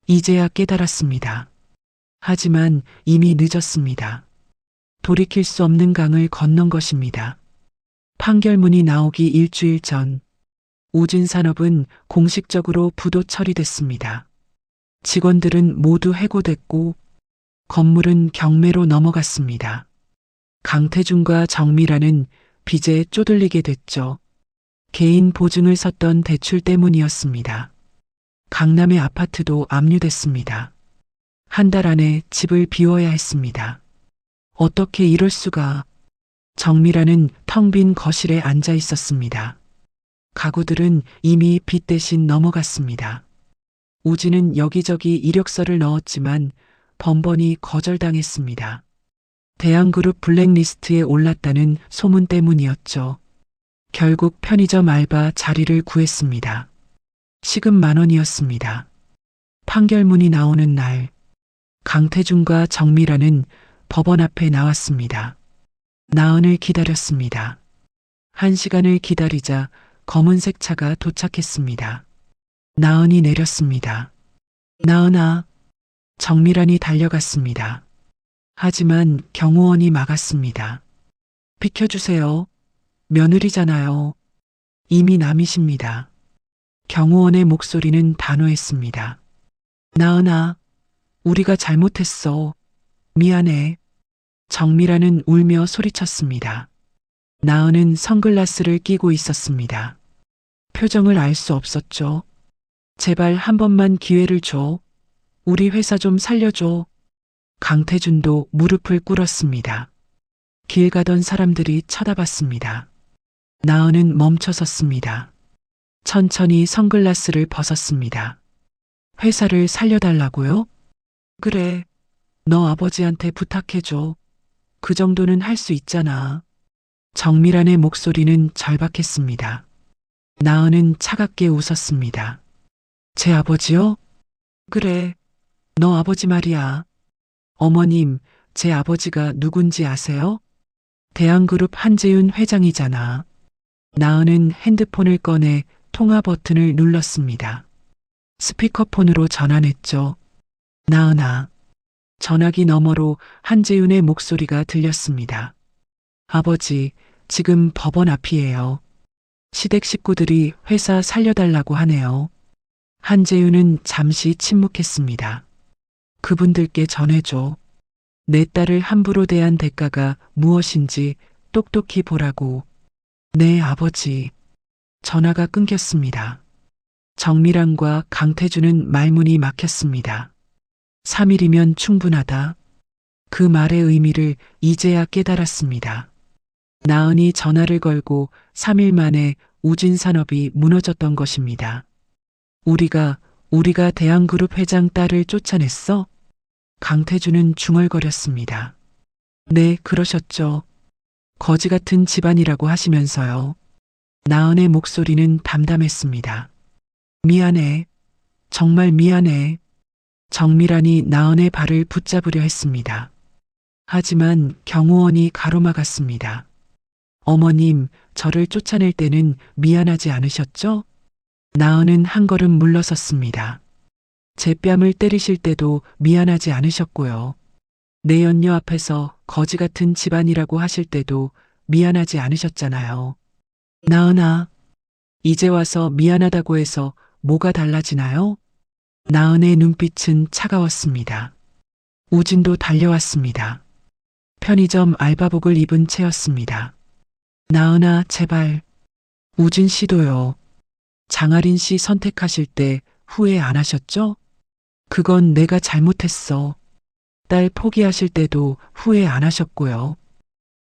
이제야 깨달았습니다. 하지만 이미 늦었습니다. 돌이킬 수 없는 강을 건넌 것입니다. 판결문이 나오기 일주일 전 우진산업은 공식적으로 부도 처리됐습니다. 직원들은 모두 해고됐고 건물은 경매로 넘어갔습니다. 강태준과 정미라는 빚에 쪼들리게 됐죠. 개인 보증을 섰던 대출 때문이었습니다. 강남의 아파트도 압류됐습니다. 한 달 안에 집을 비워야 했습니다. 어떻게 이럴 수가. 정미라는 텅 빈 거실에 앉아 있었습니다. 가구들은 이미 빚 대신 넘어갔습니다. 우진은 여기저기 이력서를 넣었지만 번번이 거절당했습니다. 대한그룹 블랙리스트에 올랐다는 소문 때문이었죠. 결국 편의점 알바 자리를 구했습니다. 시급 10,000원이었습니다. 판결문이 나오는 날, 강태준과 정미라는 법원 앞에 나왔습니다. 나은을 기다렸습니다. 1시간을 기다리자 검은색 차가 도착했습니다. 나은이 내렸습니다. 나은아, 정미란이 달려갔습니다. 하지만 경호원이 막았습니다. 비켜주세요. 며느리잖아요. 이미 남이십니다. 경호원의 목소리는 단호했습니다. 나은아, 우리가 잘못했어. 미안해. 정미라는 울며 소리쳤습니다. 나은은 선글라스를 끼고 있었습니다. 표정을 알 수 없었죠. 제발 한 번만 기회를 줘. 우리 회사 좀 살려줘. 강태준도 무릎을 꿇었습니다. 길 가던 사람들이 쳐다봤습니다. 나은은 멈춰섰습니다. 천천히 선글라스를 벗었습니다. 회사를 살려달라고요? 그래. 너 아버지한테 부탁해줘. 그 정도는 할 수 있잖아. 정미란의 목소리는 절박했습니다. 나은은 차갑게 웃었습니다. 제 아버지요? 그래. 너 아버지 말이야. 어머님, 제 아버지가 누군지 아세요? 대한그룹 한재윤 회장이잖아. 나은은 핸드폰을 꺼내 통화 버튼을 눌렀습니다. 스피커폰으로 전화했죠. 나은아. 전화기 너머로 한재윤의 목소리가 들렸습니다. 아버지, 지금 법원 앞이에요. 시댁 식구들이 회사 살려달라고 하네요. 한재윤은 잠시 침묵했습니다. 그분들께 전해줘. 내 딸을 함부로 대한 대가가 무엇인지 똑똑히 보라고. 네, 아버지. 전화가 끊겼습니다. 정미란과 강태준은 말문이 막혔습니다. 3일이면 충분하다. 그 말의 의미를 이제야 깨달았습니다. 나은이 전화를 걸고 3일 만에 우진산업이 무너졌던 것입니다. 우리가 대한그룹 회장 딸을 쫓아냈어? 강태준은 중얼거렸습니다. 네, 그러셨죠. 거지 같은 집안이라고 하시면서요. 나은의 목소리는 담담했습니다. 미안해. 정말 미안해. 정미란이 나은의 발을 붙잡으려 했습니다. 하지만 경호원이 가로막았습니다. 어머님, 저를 쫓아낼 때는 미안하지 않으셨죠? 나은은 한 걸음 물러섰습니다. 제 뺨을 때리실 때도 미안하지 않으셨고요. 내 연녀 앞에서 거지 같은 집안이라고 하실 때도 미안하지 않으셨잖아요. 나은아, 이제 와서 미안하다고 해서 뭐가 달라지나요? 나은의 눈빛은 차가웠습니다. 우진도 달려왔습니다. 편의점 알바복을 입은 채였습니다. 나은아, 제발. 우진 씨도요. 장아린 씨 선택하실 때 후회 안 하셨죠? 그건 내가 잘못했어. 딸 포기하실 때도 후회 안 하셨고요.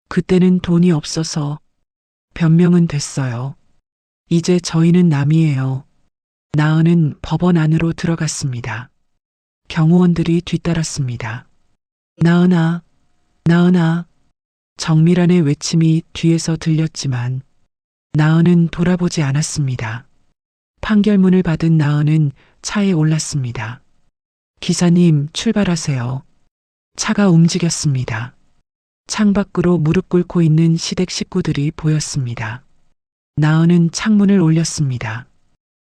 그때는 돈이 없어서 변명은 됐어요. 이제 저희는 남이에요. 나은은 법원 안으로 들어갔습니다. 경호원들이 뒤따랐습니다. 나은아, 나은아. 정밀한의 외침이 뒤에서 들렸지만 나은은 돌아보지 않았습니다. 판결문을 받은 나은은 차에 올랐습니다. 기사님, 출발하세요. 차가 움직였습니다. 창밖으로 무릎 꿇고 있는 시댁 식구들이 보였습니다. 나은은 창문을 올렸습니다.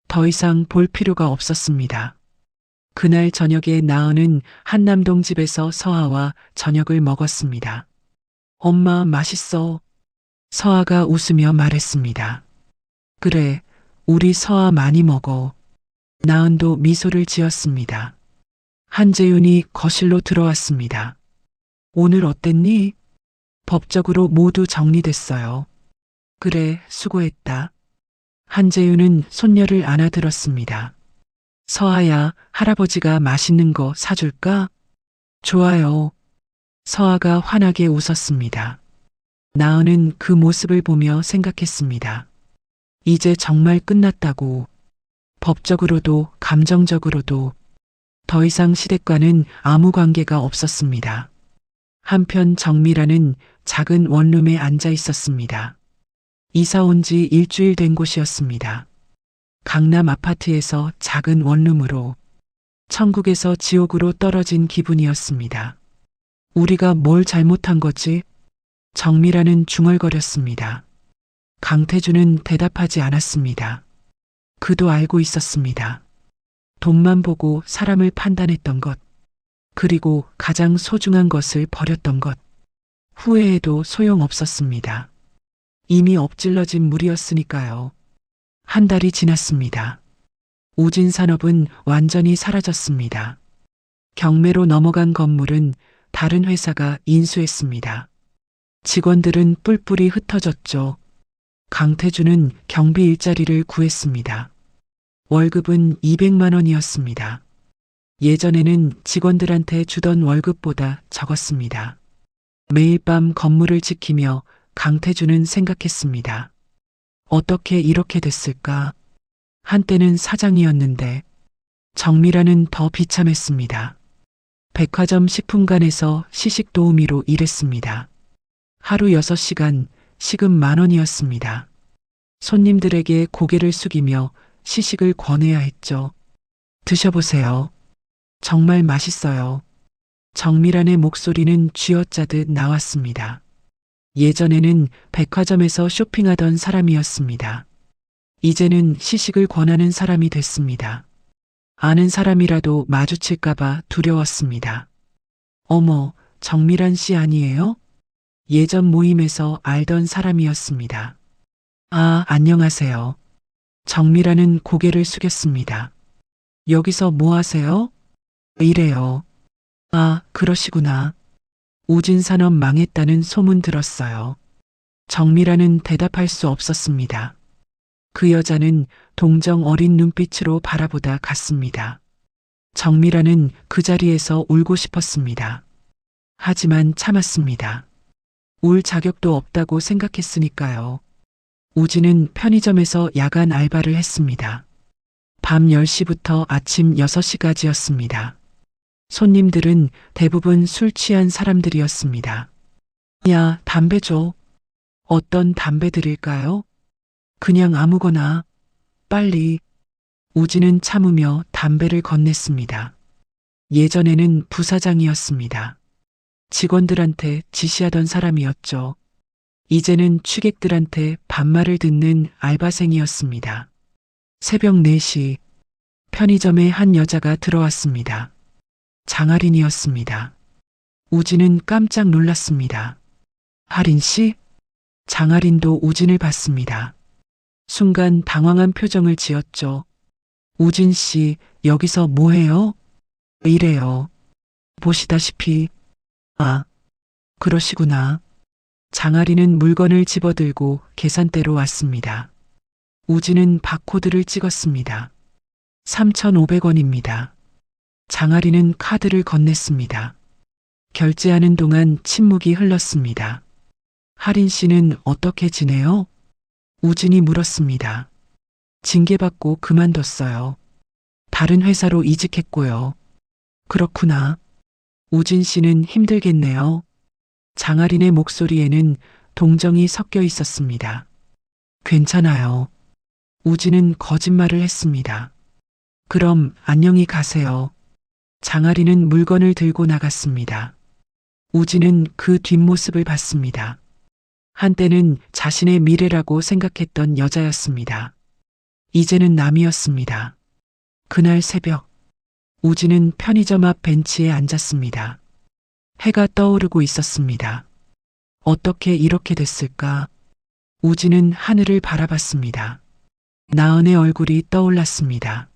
더 이상 볼 필요가 없었습니다. 그날 저녁에 나은은 한남동 집에서 서아와 저녁을 먹었습니다. 엄마, 맛있어. 서아가 웃으며 말했습니다. 그래, 우리 서아 많이 먹어. 나은도 미소를 지었습니다. 한재윤이 거실로 들어왔습니다. 오늘 어땠니? 법적으로 모두 정리됐어요. 그래, 수고했다. 한재윤은 손녀를 안아들었습니다. 서아야, 할아버지가 맛있는 거 사줄까? 좋아요. 서아가 환하게 웃었습니다. 나은은 그 모습을 보며 생각했습니다. 이제 정말 끝났다고. 법적으로도 감정적으로도 더 이상 시댁과는 아무 관계가 없었습니다. 한편 정미라는 작은 원룸에 앉아 있었습니다. 이사 온 지 일주일 된 곳이었습니다. 강남 아파트에서 작은 원룸으로 천국에서 지옥으로 떨어진 기분이었습니다. 우리가 뭘 잘못한 거지? 정미라는 중얼거렸습니다. 강태준은 대답하지 않았습니다. 그도 알고 있었습니다. 돈만 보고 사람을 판단했던 것, 그리고 가장 소중한 것을 버렸던 것, 후회해도 소용없었습니다. 이미 엎질러진 물이었으니까요. 한 달이 지났습니다. 우진 산업은 완전히 사라졌습니다. 경매로 넘어간 건물은 다른 회사가 인수했습니다. 직원들은 뿔뿔이 흩어졌죠. 강태준은 경비 일자리를 구했습니다. 월급은 200만 원이었습니다. 예전에는 직원들한테 주던 월급보다 적었습니다. 매일 밤 건물을 지키며 강태준은 생각했습니다. 어떻게 이렇게 됐을까? 한때는 사장이었는데 정미라는 더 비참했습니다. 백화점 식품관에서 시식 도우미로 일했습니다. 하루 6시간, 시급 10,000원이었습니다. 손님들에게 고개를 숙이며 시식을 권해야 했죠. 드셔보세요. 정말 맛있어요. 정미란의 목소리는 쥐어짜듯 나왔습니다. 예전에는 백화점에서 쇼핑하던 사람이었습니다. 이제는 시식을 권하는 사람이 됐습니다. 아는 사람이라도 마주칠까봐 두려웠습니다. 어머, 정미란 씨 아니에요? 예전 모임에서 알던 사람이었습니다. 아, 안녕하세요. 정미란은 고개를 숙였습니다. 여기서 뭐 하세요? 이래요. 아, 그러시구나. 우진산업 망했다는 소문 들었어요. 정미란은 대답할 수 없었습니다. 그 여자는 동정 어린 눈빛으로 바라보다 갔습니다. 정미란은 그 자리에서 울고 싶었습니다. 하지만 참았습니다. 울 자격도 없다고 생각했으니까요. 우진은 편의점에서 야간 알바를 했습니다. 밤 10시부터 아침 6시까지였습니다. 손님들은 대부분 술 취한 사람들이었습니다. 야, 담배 줘. 어떤 담배 드릴까요? 그냥 아무거나. 빨리. 우진은 참으며 담배를 건넸습니다. 예전에는 부사장이었습니다. 직원들한테 지시하던 사람이었죠. 이제는 취객들한테 반말을 듣는 알바생이었습니다. 새벽 4시, 편의점에 한 여자가 들어왔습니다. 장아린이었습니다. 우진은 깜짝 놀랐습니다. 하린 씨? 장아린도 우진을 봤습니다. 순간 당황한 표정을 지었죠. 우진 씨, 여기서 뭐 해요? 이래요. 보시다시피. 아, 그러시구나. 장아리는 물건을 집어들고 계산대로 왔습니다. 우진은 바코드를 찍었습니다. 3,500원입니다. 장아리는 카드를 건넸습니다. 결제하는 동안 침묵이 흘렀습니다. 하린 씨는 어떻게 지내요? 우진이 물었습니다. 징계받고 그만뒀어요. 다른 회사로 이직했고요. 그렇구나. 우진 씨는 힘들겠네요. 장아린의 목소리에는 동정이 섞여 있었습니다. 괜찮아요. 우진은 거짓말을 했습니다. 그럼 안녕히 가세요. 장아린은 물건을 들고 나갔습니다. 우진은 그 뒷모습을 봤습니다. 한때는 자신의 미래라고 생각했던 여자였습니다. 이제는 남이었습니다. 그날 새벽, 우진은 편의점 앞 벤치에 앉았습니다. 해가 떠오르고 있었습니다. 어떻게 이렇게 됐을까? 우진은 하늘을 바라봤습니다. 나은의 얼굴이 떠올랐습니다.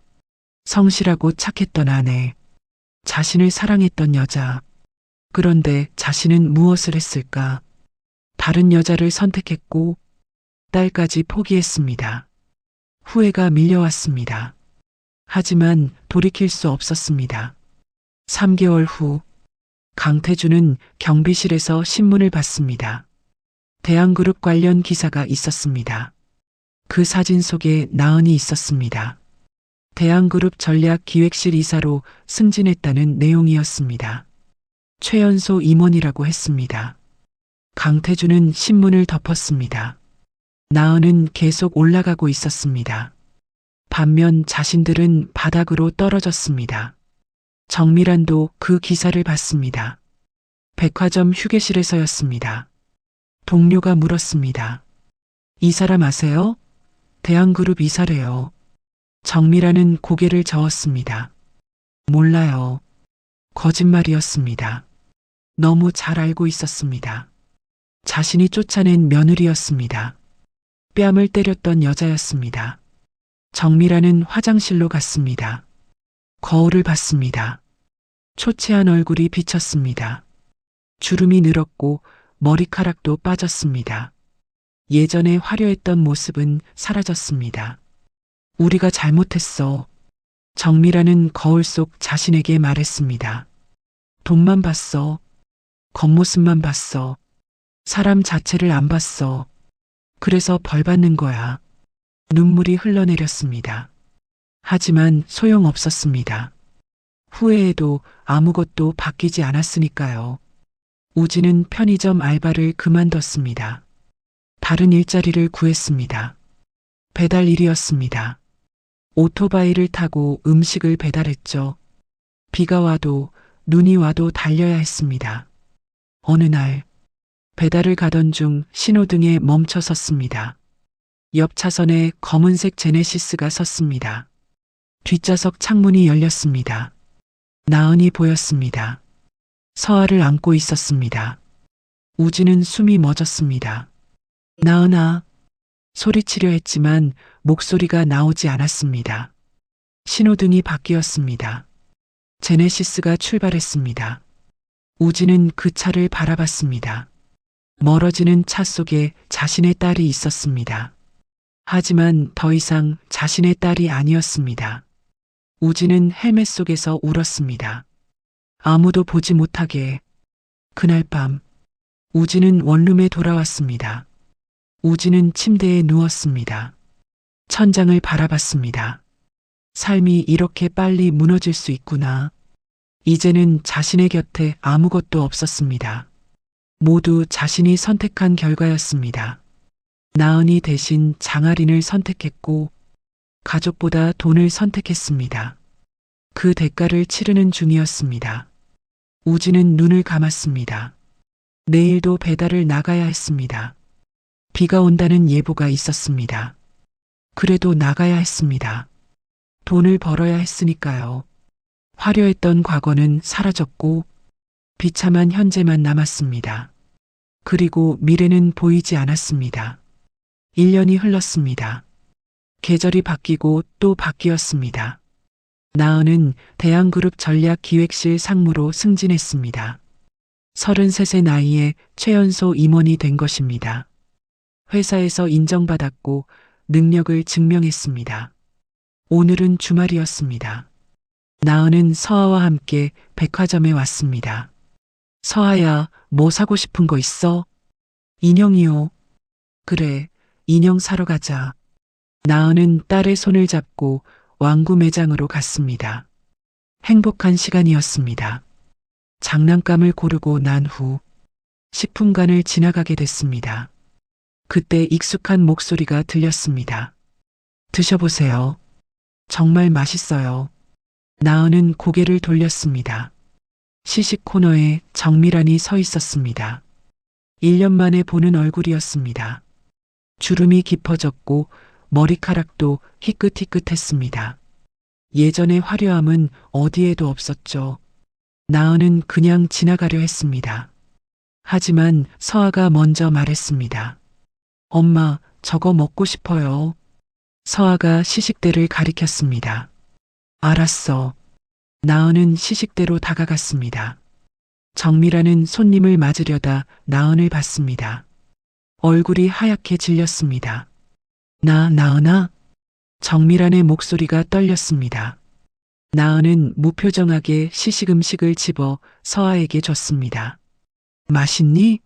성실하고 착했던 아내, 자신을 사랑했던 여자. 그런데 자신은 무엇을 했을까? 다른 여자를 선택했고 딸까지 포기했습니다. 후회가 밀려왔습니다. 하지만 돌이킬 수 없었습니다. 3개월 후 강태준은 경비실에서 신문을 봤습니다. 대한그룹 관련 기사가 있었습니다. 그 사진 속에 나은이 있었습니다. 대한그룹 전략기획실 이사로 승진했다는 내용이었습니다. 최연소 임원이라고 했습니다. 강태준은 신문을 덮었습니다. 나은은 계속 올라가고 있었습니다. 반면 자신들은 바닥으로 떨어졌습니다. 정미란도 그 기사를 봤습니다. 백화점 휴게실에서였습니다. 동료가 물었습니다. 이 사람 아세요? 대한그룹 이사래요. 정미란은 고개를 저었습니다. 몰라요. 거짓말이었습니다. 너무 잘 알고 있었습니다. 자신이 쫓아낸 며느리였습니다. 뺨을 때렸던 여자였습니다. 정미란은 화장실로 갔습니다. 거울을 봤습니다. 초췌한 얼굴이 비쳤습니다. 주름이 늘었고 머리카락도 빠졌습니다. 예전에 화려했던 모습은 사라졌습니다. 우리가 잘못했어. 정미란은 거울 속 자신에게 말했습니다. 돈만 봤어. 겉모습만 봤어. 사람 자체를 안 봤어. 그래서 벌 받는 거야. 눈물이 흘러내렸습니다. 하지만 소용없었습니다. 후회해도 아무것도 바뀌지 않았으니까요. 우진은 편의점 알바를 그만뒀습니다. 다른 일자리를 구했습니다. 배달 일이었습니다. 오토바이를 타고 음식을 배달했죠. 비가 와도 눈이 와도 달려야 했습니다. 어느 날 배달을 가던 중 신호등에 멈춰 섰습니다. 옆 차선에 검은색 제네시스가 섰습니다. 뒷좌석 창문이 열렸습니다. 나은이 보였습니다. 서아를 안고 있었습니다. 우진은 숨이 멎었습니다. 나은아, 소리치려 했지만 목소리가 나오지 않았습니다. 신호등이 바뀌었습니다. 제네시스가 출발했습니다. 우진은 그 차를 바라봤습니다. 멀어지는 차 속에 자신의 딸이 있었습니다. 하지만 더 이상 자신의 딸이 아니었습니다. 우진은 헬멧 속에서 울었습니다. 아무도 보지 못하게. 그날 밤, 우진은 원룸에 돌아왔습니다. 우진은 침대에 누웠습니다. 천장을 바라봤습니다. 삶이 이렇게 빨리 무너질 수 있구나. 이제는 자신의 곁에 아무것도 없었습니다. 모두 자신이 선택한 결과였습니다. 나은이 대신 장아린을 선택했고 가족보다 돈을 선택했습니다. 그 대가를 치르는 중이었습니다. 우진은 눈을 감았습니다. 내일도 배달을 나가야 했습니다. 비가 온다는 예보가 있었습니다. 그래도 나가야 했습니다. 돈을 벌어야 했으니까요. 화려했던 과거는 사라졌고 비참한 현재만 남았습니다. 그리고 미래는 보이지 않았습니다. 1년이 흘렀습니다. 계절이 바뀌고 또 바뀌었습니다. 나은은 대한그룹 전략기획실 상무로 승진했습니다. 33세 나이에 최연소 임원이 된 것입니다. 회사에서 인정받았고 능력을 증명했습니다. 오늘은 주말이었습니다. 나은은 서아와 함께 백화점에 왔습니다. 서아야, 뭐 사고 싶은 거 있어? 인형이요. 그래, 인형 사러 가자. 나은은 딸의 손을 잡고 왕구 매장으로 갔습니다. 행복한 시간이었습니다. 장난감을 고르고 난 후 10분간을 지나가게 됐습니다. 그때 익숙한 목소리가 들렸습니다. 드셔보세요. 정말 맛있어요. 나은은 고개를 돌렸습니다. 시식 코너에 정미란이 서 있었습니다. 1년 만에 보는 얼굴이었습니다. 주름이 깊어졌고 머리카락도 희끗희끗했습니다. 예전의 화려함은 어디에도 없었죠. 나은은 그냥 지나가려 했습니다. 하지만 서아가 먼저 말했습니다. 엄마, 저거 먹고 싶어요. 서아가 시식대를 가리켰습니다. 알았어. 나은은 시식대로 다가갔습니다. 정미라는 손님을 맞으려다 나은을 봤습니다. 얼굴이 하얗게 질렸습니다. 나은아? 정미란의 목소리가 떨렸습니다. 나은은 무표정하게 시식 음식을 집어 서아에게 줬습니다. 맛있니?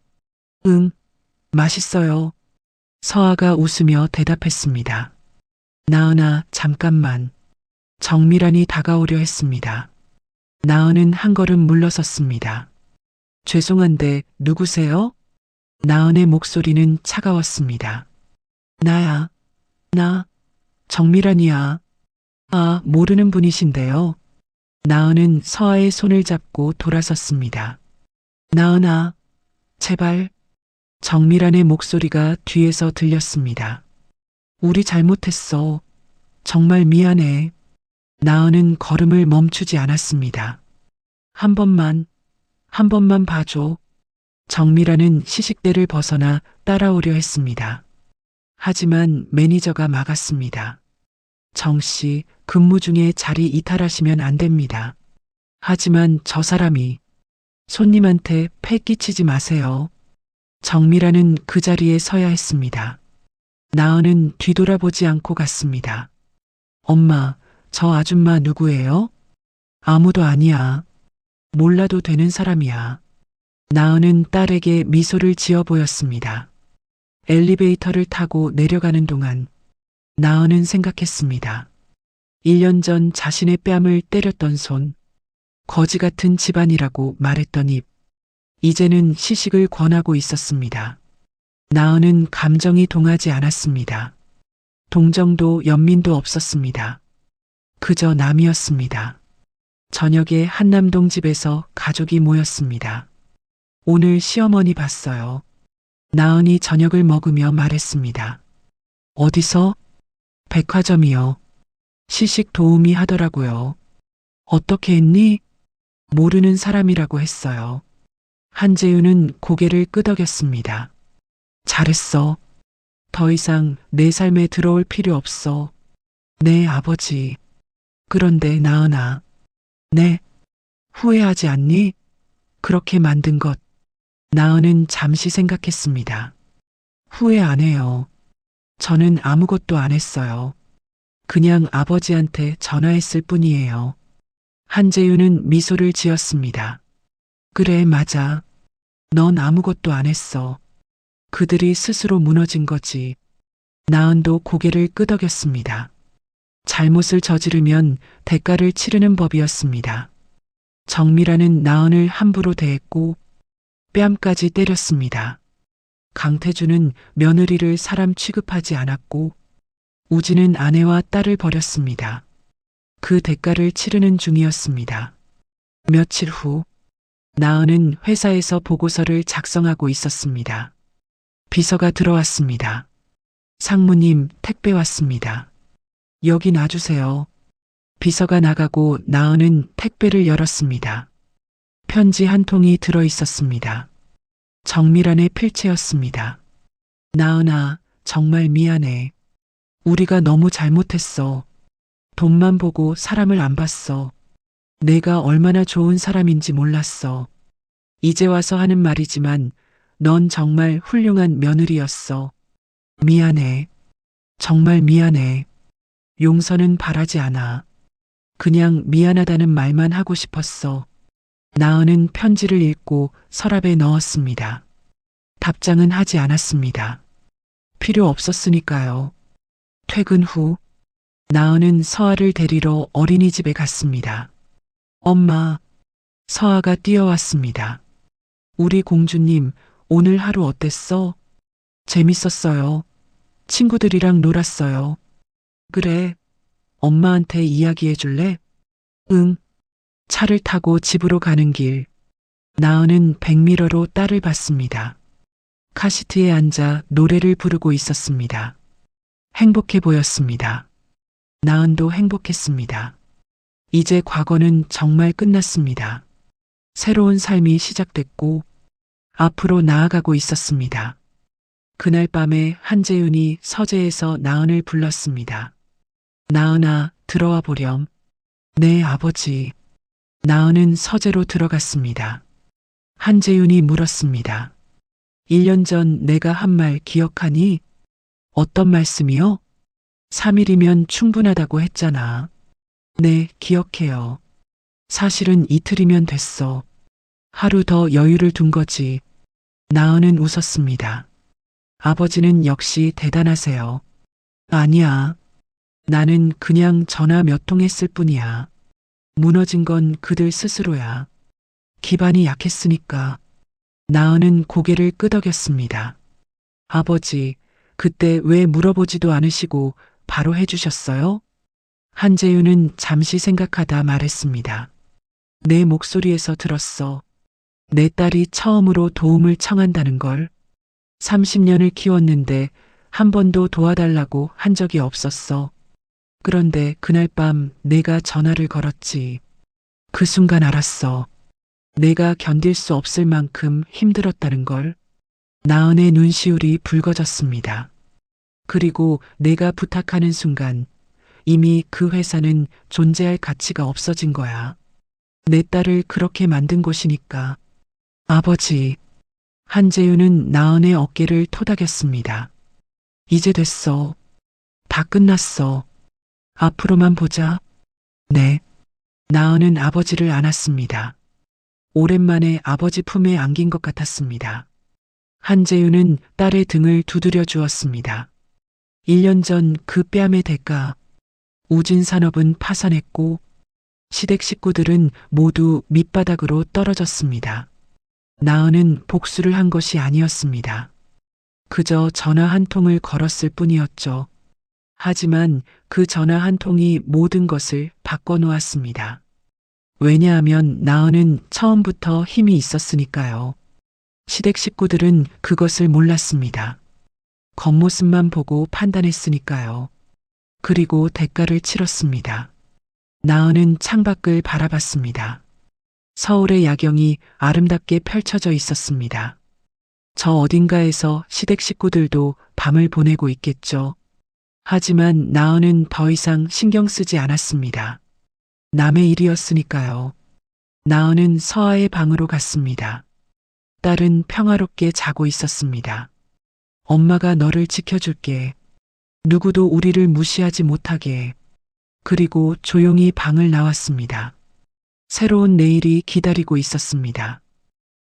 응, 맛있어요. 서아가 웃으며 대답했습니다. 나은아, 잠깐만. 정미란이 다가오려 했습니다. 나은은 한 걸음 물러섰습니다. 죄송한데 누구세요? 나은의 목소리는 차가웠습니다. 나야. 나. 정미란이야. 아, 모르는 분이신데요. 나은은 서아의 손을 잡고 돌아섰습니다. 나은아, 제발. 정미란의 목소리가 뒤에서 들렸습니다. 우리 잘못했어. 정말 미안해. 나은은 걸음을 멈추지 않았습니다. 한 번만 봐줘. 정미란은 시식대를 벗어나 따라오려 했습니다. 하지만 매니저가 막았습니다. 정씨, 근무 중에 자리 이탈하시면 안 됩니다. 하지만 저 사람이 손님한테 패 끼치지 마세요. 정미란은 그 자리에 서야 했습니다. 나은은 뒤돌아보지 않고 갔습니다. 엄마, 저 아줌마 누구예요? 아무도 아니야. 몰라도 되는 사람이야. 나은은 딸에게 미소를 지어 보였습니다. 엘리베이터를 타고 내려가는 동안 나은은 생각했습니다. 1년 전 자신의 뺨을 때렸던 손, 거지 같은 집안이라고 말했던 입, 이제는 시식을 권하고 있었습니다. 나은은 감정이 동하지 않았습니다. 동정도 연민도 없었습니다. 그저 남이었습니다. 저녁에 한남동 집에서 가족이 모였습니다. 오늘 시어머니 봤어요. 나은이 저녁을 먹으며 말했습니다. 어디서? 백화점이요. 시식 도우미 하더라고요. 어떻게 했니? 모르는 사람이라고 했어요. 한재윤은 고개를 끄덕였습니다. 잘했어. 더 이상 내 삶에 들어올 필요 없어. 네, 아버지. 그런데 나은아. 네. 후회하지 않니? 그렇게 만든 것. 나은은 잠시 생각했습니다. 후회 안 해요. 저는 아무것도 안 했어요. 그냥 아버지한테 전화했을 뿐이에요. 한재윤은 미소를 지었습니다. 그래, 맞아. 넌 아무것도 안 했어. 그들이 스스로 무너진 거지. 나은도 고개를 끄덕였습니다. 잘못을 저지르면 대가를 치르는 법이었습니다. 정미라는 나은을 함부로 대했고 뺨까지 때렸습니다. 강태주는 며느리를 사람 취급하지 않았고 우진은 아내와 딸을 버렸습니다. 그 대가를 치르는 중이었습니다. 며칠 후 나은은 회사에서 보고서를 작성하고 있었습니다. 비서가 들어왔습니다. 상무님, 택배 왔습니다. 여기 놔주세요. 비서가 나가고 나은은 택배를 열었습니다. 편지 한 통이 들어 있었습니다. 정미란의 필체였습니다. 나은아, 정말 미안해. 우리가 너무 잘못했어. 돈만 보고 사람을 안 봤어. 내가 얼마나 좋은 사람인지 몰랐어. 이제 와서 하는 말이지만 넌 정말 훌륭한 며느리였어. 미안해. 정말 미안해. 용서는 바라지 않아. 그냥 미안하다는 말만 하고 싶었어. 나은은 편지를 읽고 서랍에 넣었습니다. 답장은 하지 않았습니다. 필요 없었으니까요. 퇴근 후 나은은 서아를 데리러 어린이집에 갔습니다. 엄마, 서아가 뛰어왔습니다. 우리 공주님, 오늘 하루 어땠어? 재밌었어요. 친구들이랑 놀았어요. 그래. 엄마한테 이야기해 줄래? 응. 차를 타고 집으로 가는 길. 나은은 백미러로 딸을 봤습니다. 카시트에 앉아 노래를 부르고 있었습니다. 행복해 보였습니다. 나은도 행복했습니다. 이제 과거는 정말 끝났습니다. 새로운 삶이 시작됐고 앞으로 나아가고 있었습니다. 그날 밤에 한재윤이 서재에서 나은을 불렀습니다. 나은아, 들어와 보렴. 네, 아버지. 나은은 서재로 들어갔습니다. 한재윤이 물었습니다. 1년 전 내가 한 말 기억하니? 어떤 말씀이요? 3일이면 충분하다고 했잖아. 네, 기억해요. 사실은 이틀이면 됐어. 하루 더 여유를 둔 거지. 나은은 웃었습니다. 아버지는 역시 대단하세요. 아니야. 나는 그냥 전화 몇 통 했을 뿐이야. 무너진 건 그들 스스로야. 기반이 약했으니까. 나은은 고개를 끄덕였습니다. 아버지, 그때 왜 물어보지도 않으시고 바로 해주셨어요? 한재윤은 잠시 생각하다 말했습니다. 내 목소리에서 들었어. 내 딸이 처음으로 도움을 청한다는 걸. 30년을 키웠는데 한 번도 도와달라고 한 적이 없었어. 그런데 그날 밤 내가 전화를 걸었지. 그 순간 알았어. 내가 견딜 수 없을 만큼 힘들었다는 걸. 나은의 눈시울이 붉어졌습니다. 그리고 내가 부탁하는 순간 이미 그 회사는 존재할 가치가 없어진 거야. 내 딸을 그렇게 만든 곳이니까. 아버지. 한재윤은 나은의 어깨를 토닥였습니다. 이제 됐어. 다 끝났어. 앞으로만 보자. 네. 나은은 아버지를 안았습니다. 오랜만에 아버지 품에 안긴 것 같았습니다. 한재윤은 딸의 등을 두드려 주었습니다. 1년 전 그 뺨의 대가. 우진산업은 파산했고 시댁 식구들은 모두 밑바닥으로 떨어졌습니다. 나은은 복수를 한 것이 아니었습니다. 그저 전화 한 통을 걸었을 뿐이었죠. 하지만 그 전화 한 통이 모든 것을 바꿔놓았습니다. 왜냐하면 나은은 처음부터 힘이 있었으니까요. 시댁 식구들은 그것을 몰랐습니다. 겉모습만 보고 판단했으니까요. 그리고 대가를 치렀습니다. 나은은 창밖을 바라봤습니다. 서울의 야경이 아름답게 펼쳐져 있었습니다. 저 어딘가에서 시댁 식구들도 밤을 보내고 있겠죠. 하지만 나은은 더 이상 신경 쓰지 않았습니다. 남의 일이었으니까요. 나은은 서아의 방으로 갔습니다. 딸은 평화롭게 자고 있었습니다. 엄마가 너를 지켜줄게. 누구도 우리를 무시하지 못하게. 그리고 조용히 방을 나왔습니다. 새로운 내일이 기다리고 있었습니다.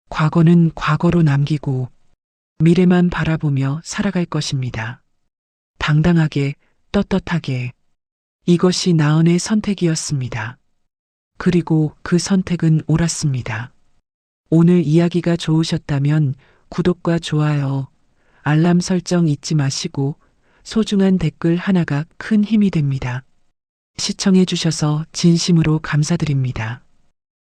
과거는 과거로 남기고 미래만 바라보며 살아갈 것입니다. 당당하게, 떳떳하게. 이것이 나은의 선택이었습니다. 그리고 그 선택은 옳았습니다. 오늘 이야기가 좋으셨다면 구독과 좋아요, 알람 설정 잊지 마시고 소중한 댓글 하나가 큰 힘이 됩니다. 시청해 주셔서 진심으로 감사드립니다.